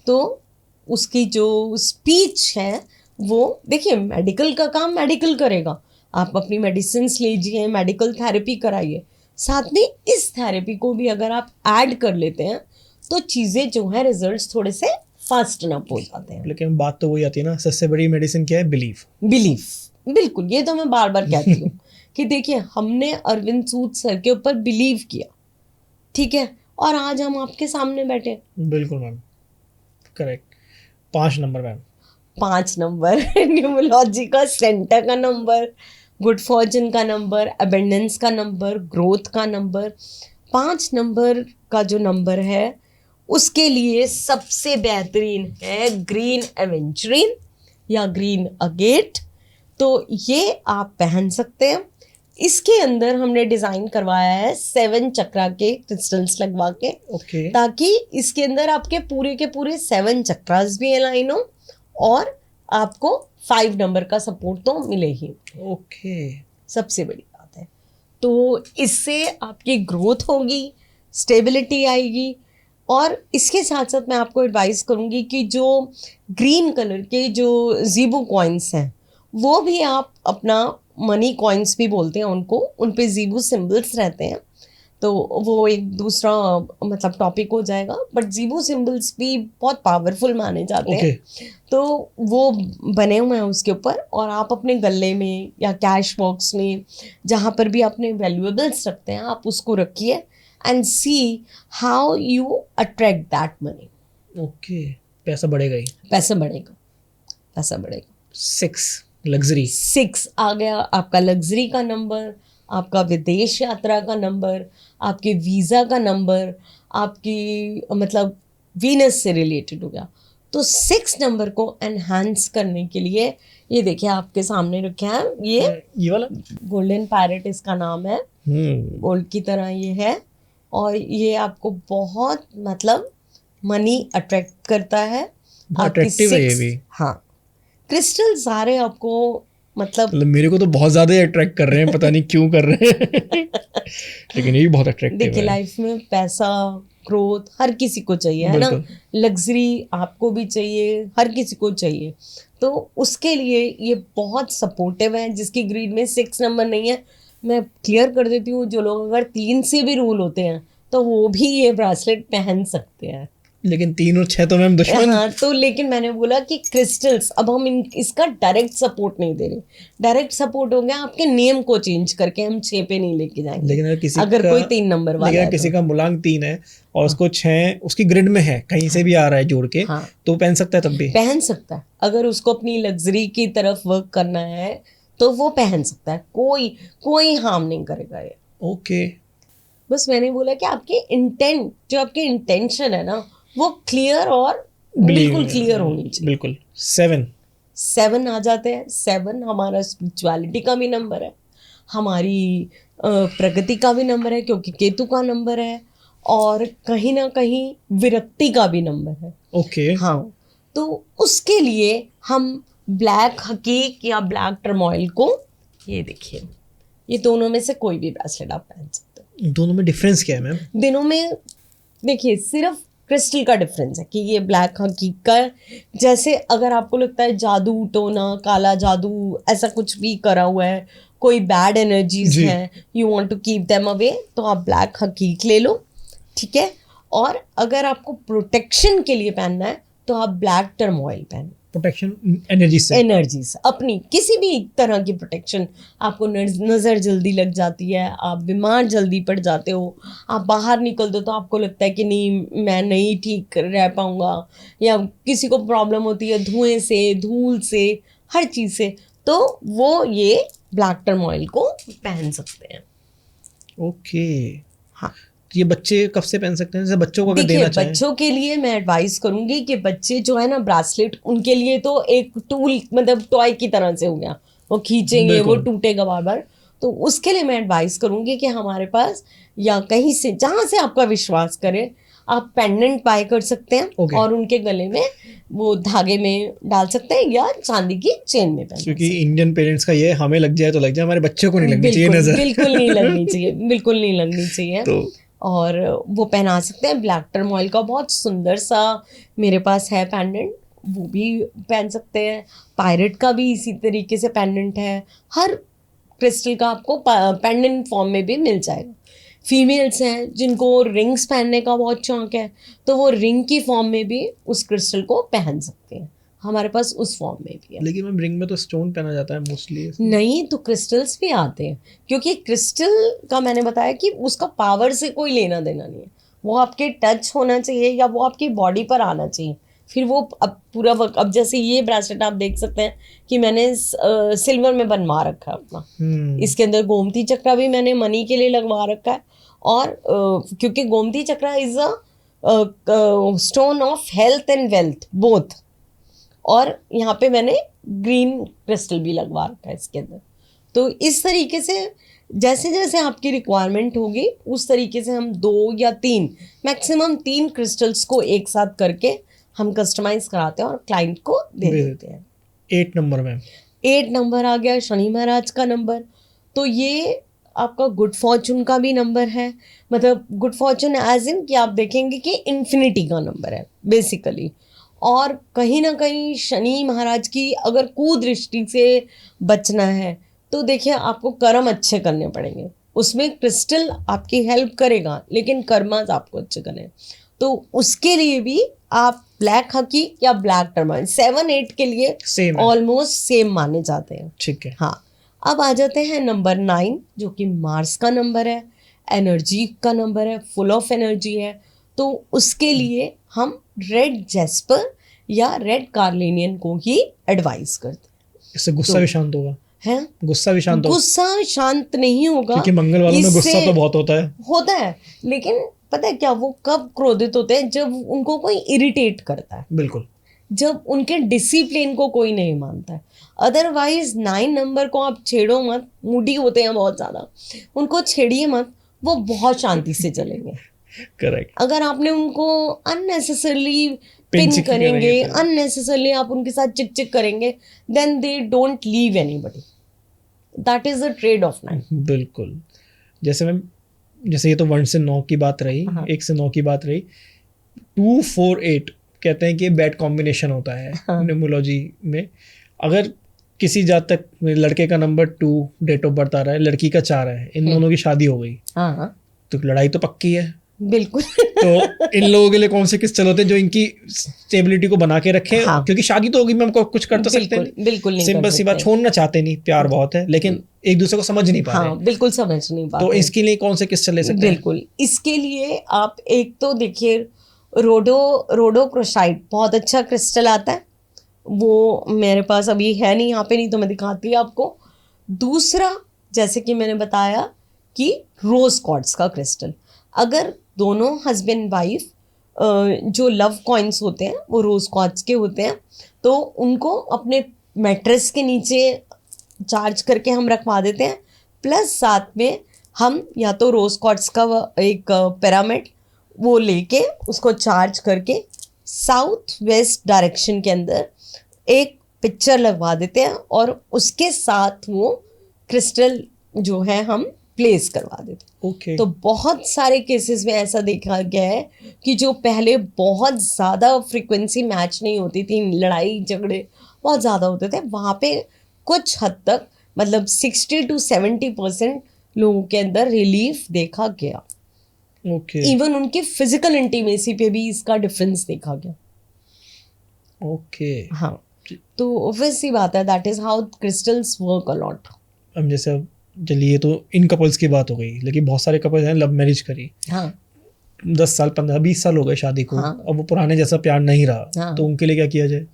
तो उसकी जो स्पीच है वो, देखिए मेडिकल का काम मेडिकल करेगा, आप अपनी मेडिसिन लीजिए, मेडिकल थेरेपी कराइए, साथ में इस थेरेपी को भी अगर आप ऐड कर लेते हैं तो चीज़ें जो है रिजल्ट्स थोड़े से फास्ट अप हो जाते हैं। लेकिन बात तो वही आती है ना, सबसे बड़ी मेडिसिन क्या है? बिलीफ। बिलीफ, बिल्कुल, ये तो मैं बार बार कहती हूँ कि देखिए हमने अरविंद सूद सर के ऊपर बिलीव किया, ठीक है, और आज हम आपके सामने बैठे। बिल्कुल ma'am, correct. 5 number ma'am. 5 number numerology का सेंटर का नंबर, गुड फॉर्चून का नंबर, अबेंडेंस का नंबर, ग्रोथ का नंबर। 5 नंबर का जो नंबर है उसके लिए सबसे बेहतरीन है ग्रीन एवेंचुरिन या ग्रीन अगेट। तो ये आप पहन सकते हैं। इसके अंदर हमने डिज़ाइन करवाया है 7 चक्रा के क्रिस्टल्स लगवा के, ओके। ताकि इसके अंदर आपके पूरे के पूरे 7 चक्रास भी अलाइन हो और आपको 5 नंबर का सपोर्ट तो मिले ही। ओके। सबसे बड़ी बात है, तो इससे आपकी ग्रोथ होगी, स्टेबिलिटी आएगी। और इसके साथ साथ मैं आपको एडवाइस करूँगी कि जो ग्रीन कलर के जो जीबू कॉइन्स हैं, वो भी आप अपना मनी कॉइन्स भी बोलते हैं उनको, उन पे जीबू सिंबल्स रहते हैं, तो वो एक दूसरा मतलब टॉपिक हो जाएगा, बट जीबू सिंबल्स भी बहुत पावरफुल माने जाते हैं। तो वो बने हुए हैं उसके ऊपर, और आप अपने गले में या कैश बॉक्स में जहाँ पर भी अपने वैल्यूएबल्स रखते हैं, आप उसको रखिए and see how you attract that money. Okay. पैसा बढ़ेगा ही। पैसा बढ़ेगा, पैसा बढ़ेगा। 6 लग्जरी। 6 आ गया आपका लग्जरी का नंबर, आपका विदेश यात्रा का नंबर, आपके वीज़ा का नंबर, आपकी मतलब वीनस से रिलेटेड हो गया। तो 6 नंबर को एनहांस करने के लिए ये देखिए आपके सामने रखे हैं, ये वाला गोल्डन पैरेट इसका नाम है, गोल्ड की तरह ये है, और ये आपको बहुत मतलब मनी अट्रैक्ट करता है। अट्रैक्टिव है ये भी। हाँ, क्रिस्टल सारे आपको मतलब मेरे को तो बहुत ज़्यादा अट्रैक्ट कर रहे हैं, पता नहीं क्यों कर रहे हैं लेकिन ये भी बहुत अट्रैक्टिव है। देखिए लाइफ में पैसा, ग्रोथ हर किसी को चाहिए, है ना, लग्जरी आपको भी चाहिए, हर किसी को चाहिए। तो उसके लिए ये बहुत सपोर्टिव है। जिसकी ग्रीड में 6 नंबर नहीं है, मैं क्लियर कर देती हूँ, जो लोग अगर 3 से भी रूल होते हैं तो वो भी ये ब्रेसलेट पहन सकते हैं। लेकिन 3 और 6 तो मैम दुश्मन। हाँ, तो लेकिन मैंने बोला कि क्रिस्टल्स, अब हम इसका डायरेक्ट सपोर्ट नहीं दे रहे। डायरेक्ट सपोर्ट हो गया आपके नेम को चेंज करके, हम 6 पे नहीं लेके जाएंगे। लेकिन अगर कोई 3 नंबर वाला लेकिन है, किसी का मूलांक 3 है और उसको 6 उसकी ग्रिड में है, कहीं से भी आ रहा है जोड़ के, हाँ, तो पहन सकता है, तब भी पहन सकता है। अगर उसको अपनी लग्जरी की तरफ वर्क करना है तो वो पहन सकता है, कोई हार्म नहीं करेगा ये। ओके। बस मैंने बोला कि आपके इंटेंट, जो आपके इंटेंशन है ना, वो क्लियर और बिल्कुल क्लियर होनी चाहिए। बिल्कुल। 7 आ जाते हैं। 7 हमारा स्पिरिचुअलिटी का भी नंबर है, हमारी प्रगति का भी नंबर है, क्योंकि केतु का नंबर है, और कहीं ना कहीं विरक्ति का भी नंबर है। ओके। हाँ, तो उसके लिए हम ब्लैक हकीक या ब्लैक टर्मोइल को, ये देखिए, ये दोनों में से कोई भी ब्रेसलेट आप पहन सकते हो। दोनों में डिफरेंस क्या है मैम? दोनों में देखिए सिर्फ क्रिस्टल का डिफरेंस है कि ये ब्लैक हकीक का, जैसे अगर आपको लगता है जादू टोना, काला जादू, ऐसा कुछ भी करा हुआ है, कोई बैड एनर्जीज हैं, you want to keep them away, तो आप ब्लैक हकीक ले लो, ठीक है। और अगर आपको प्रोटेक्शन के लिए पहनना है तो आप ब्लैक टर्मोइल पहनो। प्रोटेक्शन एनर्जी से, एनर्जी से, अपनी किसी भी तरह की प्रोटेक्शन। आपको नज़र जल्दी लग जाती है, आप बीमार जल्दी पड़ जाते हो, आप बाहर निकलते हो तो आपको लगता है कि नहीं मैं नहीं ठीक रह पाऊँगा, या किसी को प्रॉब्लम होती है धुएं से, धूल से, हर चीज़ से, तो वो ये ब्लैक टर्मोइल को पहन सकते हैं। ओके। हाँ, ये बच्चे कब से पहन सकते हैं, जैसे बच्चों को अगर देखिए देना चाहें? बच्चों के लिए मैं एडवाइस करूंगी कि बच्चे जो है ना ब्रेसलेट, उनके लिए तो एक टूल मतलब टॉय की तरह से हो गया, वो खींचेंगे वो बिल्कुल। टूटेगा बार बार। तो उसके लिए मैं एडवाइस करूंगी कि हमारे पास या कहीं से जहाँ से आपका विश्वास करे आप पेंडेंट बाय कर सकते हैं, Okay. और उनके गले में वो धागे में डाल सकते हैं या चांदी की चेन में पहन क्योंकि इंडियन पेरेंट्स का ये हमें लग जाए तो लग जाए, हमारे बच्चों को नहीं लगनी चाहिए बिल्कुल नजर। बिल्कुल नहीं लगनी चाहिए, बिल्कुल नहीं लगनी चाहिए। तो और वो पहना सकते हैं। ब्लैक टर्मोइल का बहुत सुंदर सा मेरे पास है पेंडेंट, वो भी पहन सकते हैं। पायरेट का भी इसी तरीके से पेंडेंट है। हर क्रिस्टल का आपको पेंडेंट फॉर्म में भी मिल जाएगा। फीमेल्स हैं जिनको रिंग्स पहनने का बहुत शौक है, तो वो रिंग की फॉर्म में भी उस क्रिस्टल को पहन सकते हैं, हमारे पास उस फॉर्म में भी है। लेकिन मैम रिंग में तो स्टोन पहना जाता है मोस्टली। नहीं, तो क्रिस्टल्स भी आते हैं, क्योंकि क्रिस्टल का मैंने बताया कि उसका पावर से कोई लेना देना नहीं है, वो आपके टच होना चाहिए या वो आपकी बॉडी पर आना चाहिए, फिर वो अब पूरा वर्क। अब जैसे ये ब्रेसलेट आप देख सकते हैं कि मैंने सिल्वर में बनवा रखा है अपना, इसके अंदर गोमती चक्रा भी मैंने मनी के लिए लगवा रखा है, और क्योंकि Gomti chakra is a stone of health and wealth both, और यहाँ पे मैंने ग्रीन क्रिस्टल भी लगवा रखा है इसके अंदर। तो इस तरीके से जैसे जैसे आपकी रिक्वायरमेंट होगी उस तरीके से हम 2 या 3 मैक्सिमम 3 क्रिस्टल्स को एक साथ करके हम कस्टमाइज कराते हैं और क्लाइंट को दे देते हैं। 8 नंबर में 8 नंबर आ गया शनि महाराज का नंबर, तो ये आपका गुड फॉर्चून का भी नंबर है। मतलब गुड फॉर्चून एज इन कि आप देखेंगे कि इन्फिनिटी का नंबर है बेसिकली। और कहीं ना कहीं शनि महाराज की अगर कुदृष्टि से बचना है तो देखिए आपको कर्म अच्छे करने पड़ेंगे, उसमें क्रिस्टल आपकी हेल्प करेगा लेकिन कर्मास आपको अच्छे करने, तो उसके लिए भी आप ब्लैक हकी या ब्लैक टर्माइन 7-8 के लिए सेम ऑलमोस्ट सेम माने जाते हैं। ठीक है। हाँ, अब आ जाते हैं नंबर 9 जो कि मार्स का नंबर है, एनर्जी का नंबर है, फुल ऑफ एनर्जी है। तो उसके लिए हम रेड जेस्पर या रेड कार्लेनियन को ही एडवाइस करते हैं। इससे गुस्सा भी शांत होगा है, गुस्सा भी शांत होगा, गुस्सा शांत नहीं होगा क्योंकि मंगल वालों में गुस्सा इससे तो बहुत होता है। लेकिन पता है क्या, वो कब क्रोधित होते हैं जब उनको कोई इरिटेट करता है, बिल्कुल। जब उनके डिसिप्लिन को कोई नहीं मानता है। अदरवाइज 9 नंबर को आप छेड़ो मत, मूडी होते हैं बहुत ज़्यादा, उनको छेड़िए मत, वो बहुत शांति से चलेंगे। करेक्ट। अगर आपने उनको अननेसेसरली पिन पिंचिक करेंगे, करेंगे तो। अननेसेसरली आप उनके साथ चिक चिक करेंगे, then they don't leave anybody. That is the trade of 9। बिल्कुल। जैसे ये तो 1 से 9 की बात रही, हाँ। 1 से 9 की बात रही। 2, 4, 8 कहते हैं कि बैड कॉम्बिनेशन होता है हाँ। न्यूमरोलॉजी में। अगर किसी जातक में लड़के का नंबर 2 डेट ऑफ बर्थ आ रहा है, लड़की का 4 है, इन दोनों की शादी हो गई, हाँ तो लड़ाई तो पक्की है। बिल्कुल। तो इन लोगों के लिए कौन से क्रिस्टल होते हैं जो इनकी स्टेबिलिटी को बना के रखें? हाँ। क्योंकि शादी तो होगी, मैं हमको कुछ कर तो सकते बिल्कुल बिल्कुल नहीं सिंपल कर सी बात, सकते। छोड़ना चाहते नहीं, प्यार बहुत है लेकिन एक दूसरे को समझ नहीं पा रहे। हाँ बिल्कुल समझ नहीं पा तो रहे। इसके लिए कौन से क्रिस्टल ले सकते हैं? बिल्कुल, इसके लिए आप एक तो देखिए रोडोक्रोसाइट बहुत अच्छा क्रिस्टल आता है, वो मेरे पास अभी है नहीं यहाँ पे, नहीं तो मैं दिखाती आपको। दूसरा जैसे कि मैंने बताया कि रोज क्वार्ट्ज का क्रिस्टल, अगर दोनों हस्बैंड वाइफ जो लव कॉइन्स होते हैं वो रोज क्वार्ट्ज के होते हैं, तो उनको अपने मैट्रेस के नीचे चार्ज करके हम रखवा देते हैं। प्लस साथ में हम या तो रोज क्वार्ट्ज का एक पिरामिड वो लेके उसको चार्ज करके साउथ वेस्ट डायरेक्शन के अंदर एक पिक्चर लगवा देते हैं और उसके साथ वो क्रिस्टल जो है हम प्लेस करवा देते हैं। ओके। तो बहुत सारे केसेस में ऐसा देखा गया है कि जो पहले बहुत ज़्यादा फ्रीक्वेंसी मैच नहीं होती थी, लड़ाई झगड़े बहुत ज़्यादा होते थे, वहाँ पे कुछ हद तक मतलब 60 to 70% लोगों के अंदर रिलीफ देखा गया। ओके। इवन उनकी फिजिकल इंटीमेसी पे भी इसका डिफरेंस देखा गया। ओके। हाँ, तो ऑब्वियस सी बात है, that is how crystals work a lot. अब जैसे अब चलिए तो इन कपल्स की बात हो गई, लेकिन बहुत सारे कपल्स हैं लव मैरिज करी, हाँ 10 साल 15-20 साल हो गए शादी को, हाँ। अब वो पुराने जैसा प्यार नहीं रहा, हाँ। तो उनके लिए क्या किया जाए?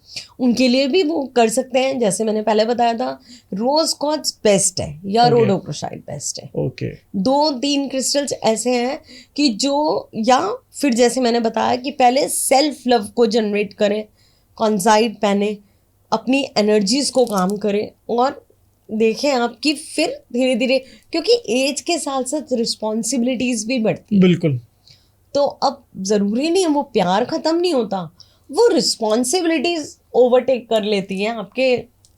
उनके लिए भी वो कर सकते हैं, जैसे मैंने पहले बताया था, रोज क्वार्ट्ज बेस्ट है या Okay. रोडोक्रोसाइट बेस्ट है। ओके 2-3 क्रिस्टल्स ऐसे हैं कि जो, या फिर जैसे मैंने बताया कि पहले सेल्फ लव को जनरेट करें, कॉन्जाइट पहने, अपनी एनर्जीज को काम करें, और देखें आपकी फिर धीरे धीरे, क्योंकि एज के साथ साथ रिस्पॉन्सिबिलिटीज भी बढ़ती, बिल्कुल तो अब ज़रूरी नहीं है वो प्यार ख़त्म नहीं होता, वो रिस्पॉन्सिबिलिटीज ओवरटेक कर लेती हैं आपके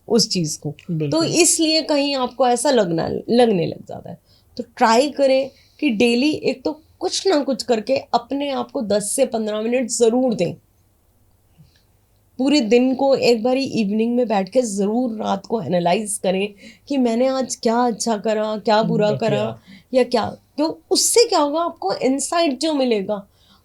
उस चीज़ को, तो बिल्कुल। इसलिए कहीं आपको ऐसा लगने लग जाता है। तो ट्राई करें कि डेली एक तो कुछ ना कुछ करके अपने आप को 10 से 15 मिनट ज़रूर दें। पूरे दिन को एक बारी इवनिंग में बैठ के ज़रूर रात को एनालाइज करें कि मैंने आज क्या अच्छा करा, क्या बुरा करा, या क्या, क्यों, उससे क्या होगा, आपको इंसाइट जो मिलेगा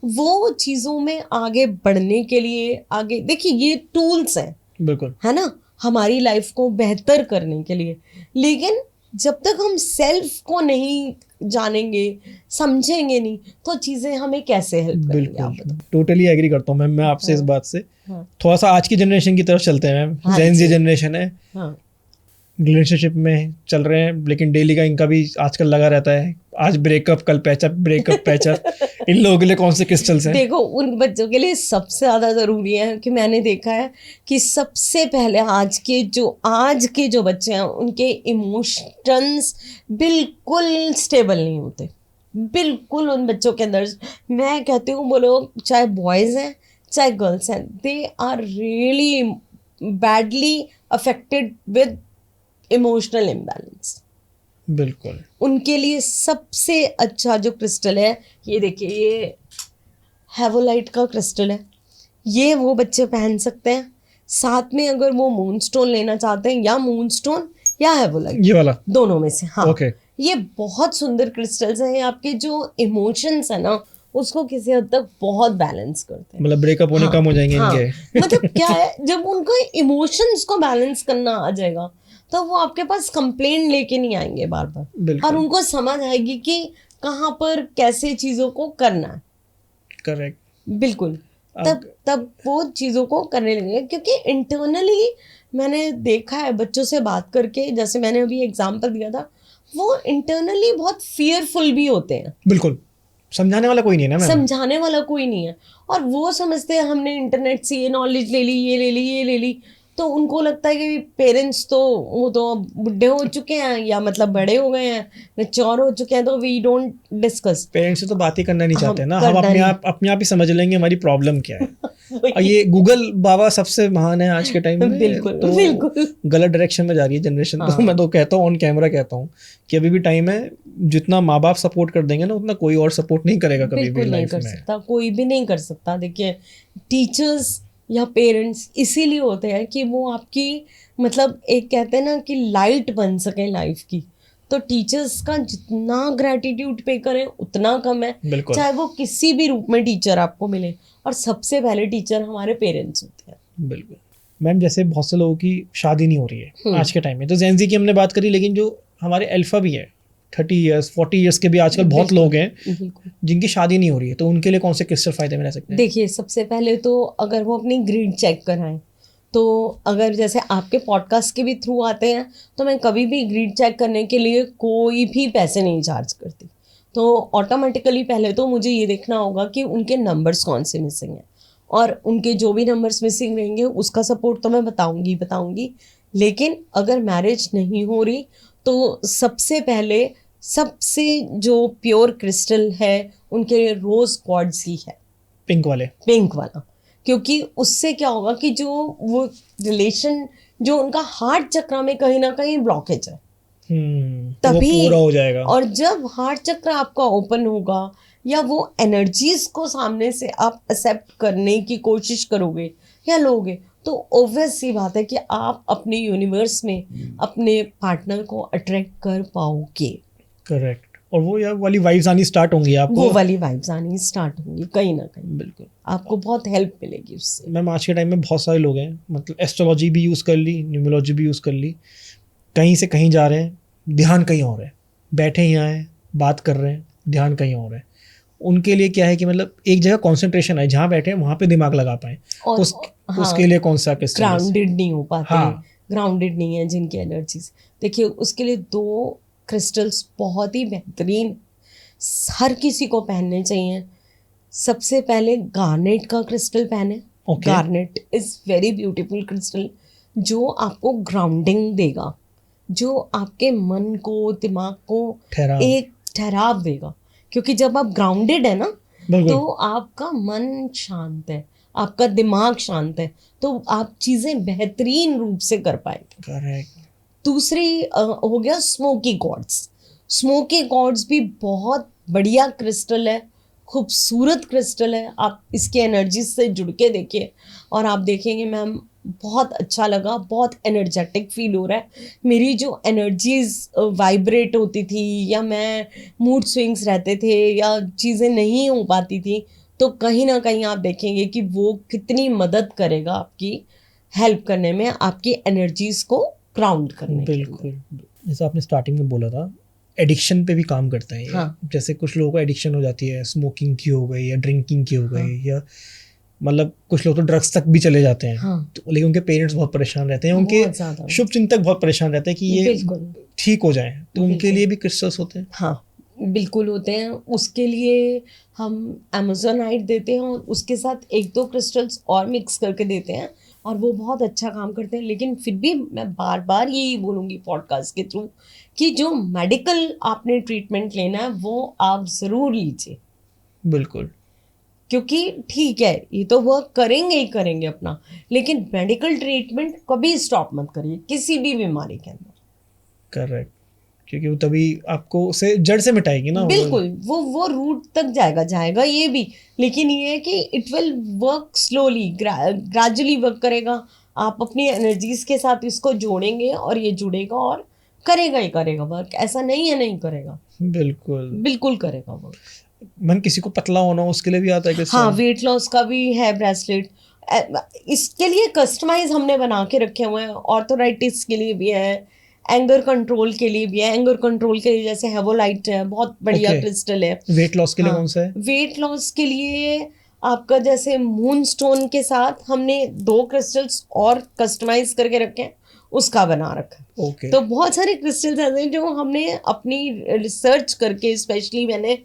वो चीज़ों में आगे बढ़ने के लिए, आगे देखिए ये टूल्स हैं, बिल्कुल है ना, हमारी लाइफ को बेहतर करने के लिए। लेकिन जब तक हम सेल्फ को नहीं जानेंगे, समझेंगे नहीं, तो चीज़ें हमें कैसे हेल्प करेंगी, आप बिल्कुल बताओ। टोटली एग्री करता हूँ मैम मैं आपसे इस बात से। हाँ थोड़ा सा आज की जनरेशन की तरफ चलते हैं मैम, हाँ जेन जी जी। जनरेशन है, हाँ रिलेशनशिप में चल रहे हैं, लेकिन डेली का इनका भी आजकल लगा रहता है, आज ब्रेकअप कल पैचअप, ब्रेकअप पैचअप। इन लोगों के लिए कौन से क्रिस्टल्स हैं? देखो, उन बच्चों के लिए सबसे ज़्यादा ज़रूरी है कि मैंने देखा है कि सबसे पहले आज के जो बच्चे हैं उनके इमोशंस बिल्कुल स्टेबल नहीं होते, बिल्कुल उन बच्चों के अंदर, मैं कहती हूँ वो लोग चाहे बॉयज़ हैं चाहे गर्ल्स हैं, they are really badly affected with emotional imbalance. बिल्कुल उनके लिए सबसे अच्छा जो क्रिस्टल है, ये देखिए, ये हेवोलाइट का क्रिस्टल है, ये वो बच्चे पहन सकते हैं। साथ में अगर वो मूनस्टोन लेना चाहते हैं, या मूनस्टोन या हेवोलाइट, ये वाला दोनों में से, हाँ ओके ये बहुत सुंदर क्रिस्टल्स हैं, ये आपके जो इमोशंस है ना उसको किसी हद तक बहुत बैलेंस करते हैं। मतलब ब्रेकअप होने कम हो जाएंगे हाँ, इनके। मतलब क्या है, जब उनको इमोशंस को बैलेंस करना आ जाएगा तो वो आपके पास कंप्लेंट लेके नहीं आएंगे बार बार, बिल्कुल। और उनको समझ आएगी कि कहाँ पर कैसे चीज़ों को करना है। करेक्ट बिल्कुल, तब वो चीज़ों को करने लगेंगे, क्योंकि इंटरनली मैंने देखा है बच्चों से बात करके, जैसे मैंने अभी एग्जांपल दिया था, वो इंटरनली बहुत फियरफुल भी होते हैं, बिल्कुल समझाने वाला कोई नहीं है ना मैम। समझाने वाला कोई नहीं है, और वो समझते हैं हमने इंटरनेट से ये नॉलेज ले ली, ये ले ली, ये ले ली, तो उनको लगता है कि पेरेंट्स तो वो तो अब बुढ़े हो चुके हैं, या मतलब बड़े हो गए हैं, मैच्योर हो चुके हैं, तो वी डोंट डिस्कस। पेरेंट्स से तो बात ही करना नहीं चाहते ना, हम करना अपने आप ही समझ लेंगे हमारी प्रॉब्लम क्या है। और ये गूगल बाबा सबसे महान है आज के टाइम में। बिल्कुल, तो बिल्कुल। गलत डायरेक्शन में जा रही है जनरेशन। हाँ। तो मैं तो कहता हूँ ऑन कैमरा कहता हूँ कि अभी भी टाइम है, जितना माँ बाप सपोर्ट कर देंगे ना उतना कोई और सपोर्ट नहीं करेगा कभी भी बिल्कुल नहीं लाइफ कर में। सकता, कोई भी नहीं कर सकता। देखिए, टीचर्स या पेरेंट्स इसीलिए होते हैं कि वो आपकी, मतलब एक कहते हैं ना कि लाइट बन सके लाइफ की, तो टीचर्स का जितना ग्रैटिट्यूड पे करें उतना कम है, बिल्कुल चाहे वो किसी भी रूप में टीचर आपको मिले, और सबसे पहले टीचर हमारे पेरेंट्स होते हैं। बिल्कुल मैम, जैसे बहुत से लोगों की शादी नहीं हो रही है आज के टाइम में, तो जेन ज़ी की हमने बात करी, लेकिन जो हमारे अल्फा भी है 30 ईयर्स 40 ईयर्स के भी आजकल बहुत लोग हैं बिल्कुल, जिनकी शादी नहीं हो रही है, तो उनके लिए कौन से क्रिस्टल फायदे में रह सकते हैं? देखिए, सबसे पहले तो अगर वो अपनी ग्रीड चेक कराएं, तो अगर जैसे आपके पॉडकास्ट के भी थ्रू आते हैं, तो मैं कभी भी ग्रीड चेक करने के लिए कोई भी पैसे नहीं चार्ज करती। तो ऑटोमेटिकली पहले तो मुझे ये देखना होगा कि उनके नंबर्स कौन से मिसिंग हैं, और उनके जो भी नंबर्स मिसिंग रहेंगे उसका सपोर्ट तो मैं बताऊंगी। लेकिन अगर मैरिज नहीं हो रही, तो सबसे पहले सबसे जो प्योर क्रिस्टल है उनके लिए रोज क्वार्ट्ज ही है, पिंक वाले, पिंक वाला, क्योंकि उससे क्या होगा कि जो वो रिलेशन, जो उनका हार्ट चक्र में कहीं ना कहीं ब्लॉकेज है, तो वो तभी पूरा हो जाएगा। और जब हार्ट चक्र आपका ओपन होगा, या वो एनर्जीज को सामने से आप एक्सेप्ट करने की कोशिश करोगे या लोगे, तो ऑब्वियस सी बात है कि आप अपने यूनिवर्स में अपने पार्टनर को अट्रैक्ट कर पाओगे। करेक्ट। और वो यार वाली वाइब्स आनी स्टार्ट होंगी आपको। वो वाली वाइब्स आनी स्टार्ट होंगी कहीं ना कहीं, बिल्कुल आपको बहुत हेल्प मिलेगी उससे। मैम आज के टाइम में बहुत सारे लोग हैं, मतलब एस्ट्रोलॉजी भी यूज़ कर ली, न्यूमरोलॉजी भी यूज़ कर ली, कहीं से कहीं जा रहे हैं, ध्यान कहीं और है, बैठे यहाँ हैं बात कर रहे हैं, ध्यान कहीं और है। उनके लिए क्या है कि मतलब एक जगह कंसंट्रेशन है, जहाँ बैठे हैं वहाँ पे दिमाग लगा पाएं, और उसके लिए कौन सा क्रिस्टल? ग्राउंडेड नहीं हो पाते, हाँ। ग्राउंडेड नहीं है जिनकी एनर्जीज, देखिए उसके लिए 2 क्रिस्टल्स बहुत ही बेहतरीन हर किसी को पहनने चाहिए। सबसे पहले गार्नेट का क्रिस्टल पहने। Okay. Garnet is very beautiful crystal जो आपको ग्राउंडिंग देगा, जो आपके मन को दिमाग को एक ठहराव देगा, क्योंकि जब आप ग्राउंडेड है ना तो आपका मन शांत है, आपका दिमाग शांत है, तो आप चीज़ें बेहतरीन रूप से कर पाएंगे। करेक्ट। दूसरी हो गया स्मोकी गॉड्स। स्मोकी गॉड्स भी बहुत बढ़िया क्रिस्टल है, खूबसूरत क्रिस्टल है। आप इसकी एनर्जी से जुड़ के देखिए और आप देखेंगे मैम बहुत अच्छा लगा, बहुत एनर्जेटिक फील हो रहा है। मेरी जो एनर्जीज वाइब्रेट होती थी या मैं मूड स्विंग्स रहते थे या चीज़ें नहीं हो पाती थी, तो कहीं ना कहीं आप देखेंगे कि वो कितनी मदद करेगा आपकी हेल्प करने में, आपकी एनर्जीज को ग्राउंड करने के लिए। बिल्कुल, जैसे आपने स्टार्टिंग में बोला था एडिक्शन पे भी काम करता है ये। हाँ। जैसे कुछ लोगों को एडिक्शन हो जाती है, स्मोकिंग की हो गई या ड्रिंकिंग की हो गई, या मतलब कुछ लोग तो ड्रग्स तक भी चले जाते हैं। हाँ। तो लेकिन उनके पेरेंट्स बहुत परेशान रहते हैं, उनके शुभ चिंतक बहुत परेशान रहते हैं कि ये ठीक हो जाए, तो उनके लिए भी क्रिस्टल्स होते हैं। हाँ बिल्कुल होते हैं। उसके लिए हम अमेजोनाइट देते हैं और उसके साथ 1-2 क्रिस्टल्स और मिक्स करके देते हैं और वो बहुत अच्छा काम करते हैं। लेकिन फिर भी मैं बार बार यही बोलूँगी पॉडकास्ट के थ्रू कि जो मेडिकल आपने ट्रीटमेंट लेना है वो आप ज़रूर लीजिए। बिल्कुल, क्योंकि ठीक है ये तो वर्क करेंगे ही करेंगे अपना, लेकिन मेडिकल ट्रीटमेंट कभी स्टॉप मत करिए किसी भी बीमारी के अंदर। करेक्ट, क्योंकि वो तभी आपको उसे जड़ से मिटाएगी ना। बिल्कुल, वो रूट तक जाएगा ये भी, लेकिन ये है कि it will work slowly, gradually work करेगा। आप अपनी एनर्जीज के साथ इसको जोड़ेंगे और ये जुड़ेगा और करेगा ही करेगा वर्क। ऐसा नहीं है नहीं करेगा, बिल्कुल करेगा वर्क। मन किसी को पतला होना उसके लिए भी आता है कि हाँ, वेट लॉस का भी है ब्रेसलेट, इसके लिए कस्टमाइज हमने बना के रखे हुए हैं। ऑर्थराइटिस के लिए भी है, एंगर कंट्रोल के लिए भी है। एंगर कंट्रोल के लिए जैसे हेवोलाइट है, बहुत बढ़िया क्रिस्टल है। वेट लॉस के लिए कौन सा है? वेट लॉस के लिए आपका जैसे मून स्टोन के साथ हमने 2 क्रिस्टल्स और कस्टमाइज करके रखे हैं, उसका बना रखा है। तो बहुत सारे क्रिस्टल्स ऐसे हैं जो हमने अपनी रिसर्च करके, स्पेशली मैंने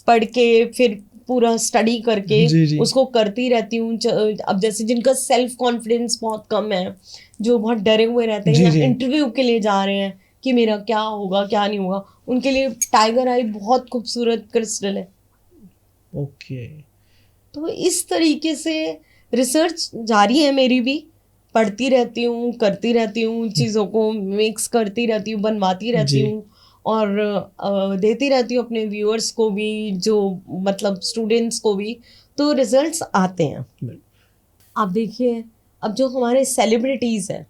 पढ़ के फिर पूरा स्टडी करके उसको करती रहती हूँ। अब जैसे जिनका सेल्फ कॉन्फिडेंस बहुत कम है, जो बहुत डरे हुए रहते हैं या इंटरव्यू के लिए जा रहे हैं कि मेरा क्या होगा क्या नहीं होगा, उनके लिए टाइगर आई बहुत खूबसूरत क्रिस्टल है। ओके, तो इस तरीके से रिसर्च जारी है मेरी भी, पढ़ती रहती हूँ, करती रहती हूँ, चीज़ों को मिक्स करती रहती हूँ, बनवाती रहती हूँ और देती रहती हूँ अपने व्यूअर्स को भी, जो मतलब स्टूडेंट्स को भी, तो रिजल्ट्स आते हैं। आप देखिए अब जो हमारे सेलिब्रिटीज़ हैं,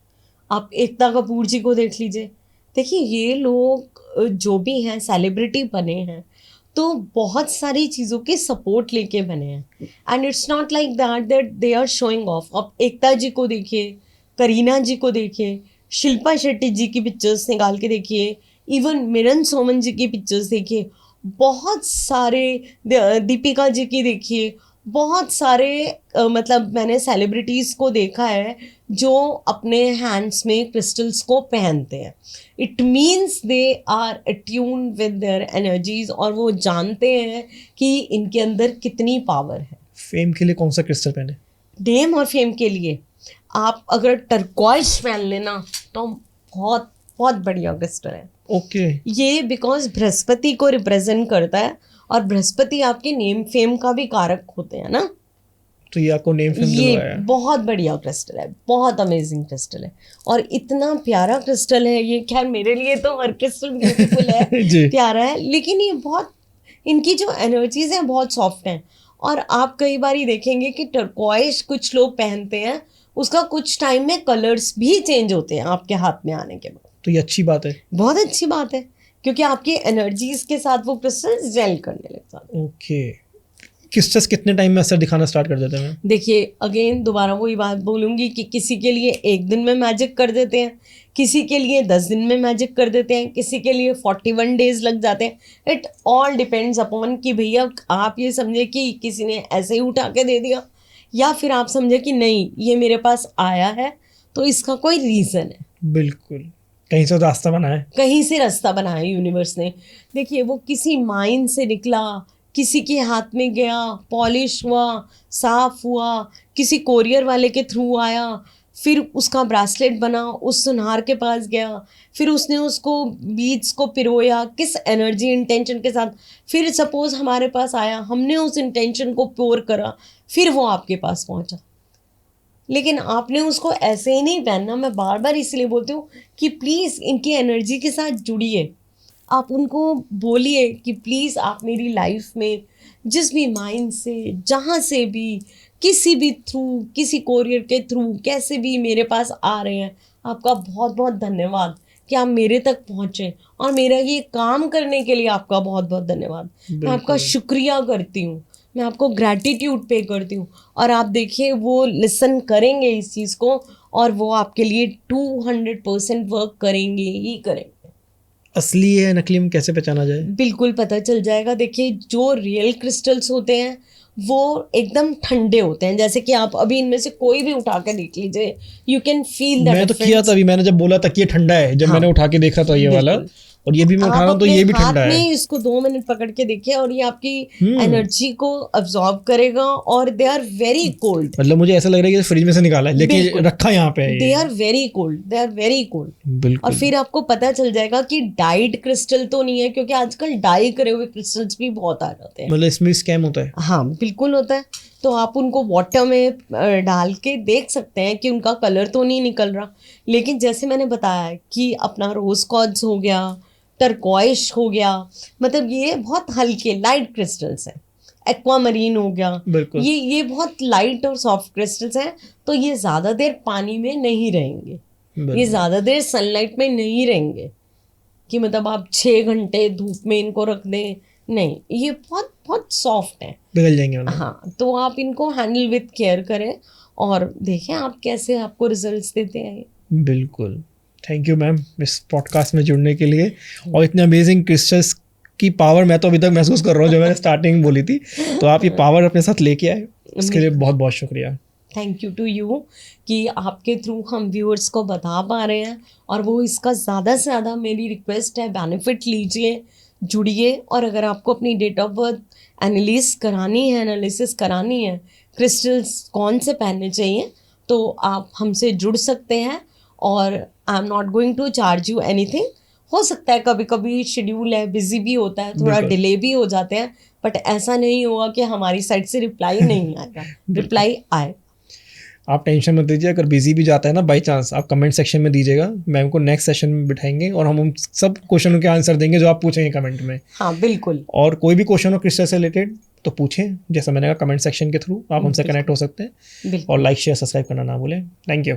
आप एकता कपूर जी को देख लीजिए। देखिए ये लोग जो भी हैं सेलिब्रिटी बने हैं तो बहुत सारी चीज़ों के सपोर्ट लेके बने हैं, and it's not like that they are showing off. आप एकता जी को देखिए, करीना जी को देखिए, शिल्पा शेट्टी जी की पिक्चर्स निकाल के देखिए, इवन मिलन सोमन जी की पिक्चर्स देखिए, बहुत सारे दीपिका जी की देखिए, बहुत सारे मतलब मैंने सेलिब्रिटीज़ को देखा है जो अपने हैंड्स में क्रिस्टल्स को पहनते हैं। It means they are attune with their energies और वो जानते हैं कि इनके अंदर कितनी पावर है। फेम के लिए कौन सा क्रिस्टल पहने? नेम और फेम के लिए आप अगर टर्क्वाइज पहन लेना तो बहुत बहुत बढ़िया क्रिस्टल है। ओके, ये बिकॉज बृहस्पति को रिप्रेजेंट करता है और बृहस्पति आपके नेम फेम का भी कारक होते हैं ना, तो ये आपको नेम फेम दिलवाया है। बहुत बढ़िया क्रिस्टल है, बहुत अमेजिंग क्रिस्टल है और इतना प्यारा क्रिस्टल है ये। खैर मेरे लिए तो हर क्रिस्टल ब्यूटीफुल है प्यारा है, लेकिन ये बहुत, इनकी जो एनर्जीज हैं बहुत सॉफ्ट हैं। और आप कई बार ही देखेंगे कि टर्क्वाइज कुछ लोग पहनते हैं, उसका कुछ टाइम में कलर्स भी चेंज होते हैं आपके हाथ में आने के बाद। तो ये अच्छी बात है, बहुत अच्छी बात है क्योंकि आपकी एनर्जीज के साथ वो क्रिस्टल्स जेल करने लग जाते हैं। ओके, क्रिस्टल्स कितने टाइम में असर दिखाना स्टार्ट कर देते हैं? देखिए अगेन दोबारा वही बात बोलूँगी कि किसी के लिए 1 दिन में मैजिक कर देते हैं, किसी के लिए 10 दिन में मैजिक कर देते हैं, किसी के लिए 41 डेज लग जाते हैं। इट ऑल डिपेंड्स अपॉन कि भैया आप ये समझे कि किसी ने ऐसे ही उठा के दे दिया, या फिर आप समझे कि नहीं ये मेरे पास आया है तो इसका कोई रीज़न है, बिल्कुल, कहीं से रास्ता बना है। कहीं से रास्ता बनाया यूनिवर्स ने। देखिए वो किसी माइंड से निकला, किसी के हाथ में गया, पॉलिश हुआ, साफ हुआ, किसी कोरियर वाले के थ्रू आया, फिर उसका ब्रासलेट बना, उस सुनार के पास गया, फिर उसने उसको बीड्स को पिरोया किस एनर्जी इंटेंशन के साथ, फिर सपोज हमारे पास आया, हमने उस इंटेंशन को पोर करा, फिर वो आपके पास पहुंचा। लेकिन आपने उसको ऐसे ही नहीं पहनना। मैं बार बार इसलिए बोलती हूँ कि प्लीज़ इनकी एनर्जी के साथ जुड़िए, आप उनको बोलिए कि प्लीज़ आप मेरी लाइफ में जिस भी माइंड से, जहाँ से भी, किसी भी थ्रू, किसी कोरियर के थ्रू, कैसे भी मेरे पास आ रहे हैं, आपका बहुत बहुत धन्यवाद कि आप मेरे तक पहुँचे, और मेरा ये काम करने के लिए आपका बहुत बहुत धन्यवाद। मैं आपका शुक्रिया करती हूँ, मैं आपको ग्रैटिट्यूड पे करती हूँ। और आप देखिए वो लिसन करेंगे इस चीज़ को, और वो आपके लिए 200% वर्क करेंगे ही करेंगे। असली है नकली में कैसे पहचाना जाए? बिल्कुल पता चल जाएगा। देखिए जो रियल क्रिस्टल्स होते हैं वो एकदम ठंडे होते हैं, जैसे कि आप अभी इनमें से कोई भी उठा के देख लीजिए, यू कैन फील दैट। मैं तो किया था अभी, मैंने जब बोला था कि ये ठंडा है, जब मैंने उठा के देखा था ये वाला, और ये भी मैं उठा रहा हूँ तो ये भी ठंडा है। में इसको 2 मिनट पकड़ के देखिए और ये आपकी एनर्जी को अब्सॉर्ब करेगा, और दे आर वेरी कोल्ड। मतलब मुझे ऐसा लग रहा है कि फ्रिज में से निकाला है लेकिन रखा यहाँ पे है। They are very cold, they are very cold. बिल्कुल। और फिर आपको पता चल जाएगा कि डाइड क्रिस्टल तो नहीं है, क्योंकि आजकल डाई करे हुए क्रिस्टल्स भी बहुत आ जाते हैं। मतलब इसमें स्कैम होता है? हाँ बिल्कुल होता है। तो आप उनको वाटर में डाल के देख सकते हैं कि उनका कलर तो नहीं निकल रहा, लेकिन जैसे मैंने बताया कि अपना रोज कॉर्ड्स हो गया, टर्कोइश हो गया, मतलब ये बहुत हल्के लाइट क्रिस्टल्स हैं। एक्वामरीन हो गया, ये बहुत लाइट और सॉफ्ट क्रिस्टल्स हैं, तो ये ज़्यादा देर पानी में नहीं रहेंगे, ये ज़्यादा देर सनलाइट में नहीं रहेंगे कि मतलब आप 6 घंटे धूप में इनको रख दें, नहीं, ये बहुत बहुत सॉफ्ट है, पिघल जाएंगे। हाँ, तो आप इनको हैंडल विथ केयर करें और देखें आप कैसे आपको रिजल्ट्स देते हैं। बिल्कुल, थैंक यू मैम इस पॉडकास्ट में जुड़ने के लिए, और इतने अमेजिंग क्रिस्टल्स की पावर मैं तो अभी तक महसूस कर रहा हूँ जो मैंने स्टार्टिंग में बोली थी, तो आप ये पावर अपने साथ लेके आए, उसके लिए बहुत बहुत शुक्रिया। थैंक यू टू यू कि आपके थ्रू हम व्यूअर्स को बता पा रहे हैं, और वो इसका ज़्यादा से ज़्यादा मेरी रिक्वेस्ट है, बेनिफिट लीजिए, जुड़िए। और अगर आपको अपनी डेट ऑफ बर्थ एनालिसिस करानी है, क्रिस्टल्स कौन से पहनने चाहिए, तो आप हमसे जुड़ सकते हैं, और I am not going to charge you anything. हो सकता है कभी कभी शेड्यूल है, बिजी भी होता है, थोड़ा डिले भी हो जाते हैं, बट ऐसा नहीं होगा कि हमारी साइड से रिप्लाई नहीं आएगा, रिप्लाई आए। आप टेंशन मत लीजिए, अगर बिजी भी जाता है ना बाय चांस, आप कमेंट सेक्शन में दीजिएगा, मैम को नेक्स्ट सेशन में बिठाएंगे और हम उन सब क्वेश्चनों के आंसर देंगे जो आप पूछेंगे कमेंट में। हाँ बिल्कुल। और कोई भी क्वेश्चन हो क्रिस्टल से रिलेटेड तो पूछें, जैसा मैंने कहा कमेंट सेक्शन के थ्रू आप हमसे कनेक्ट हो सकते हैं, और लाइक शेयर सब्सक्राइब करना ना भूलें। Thank you.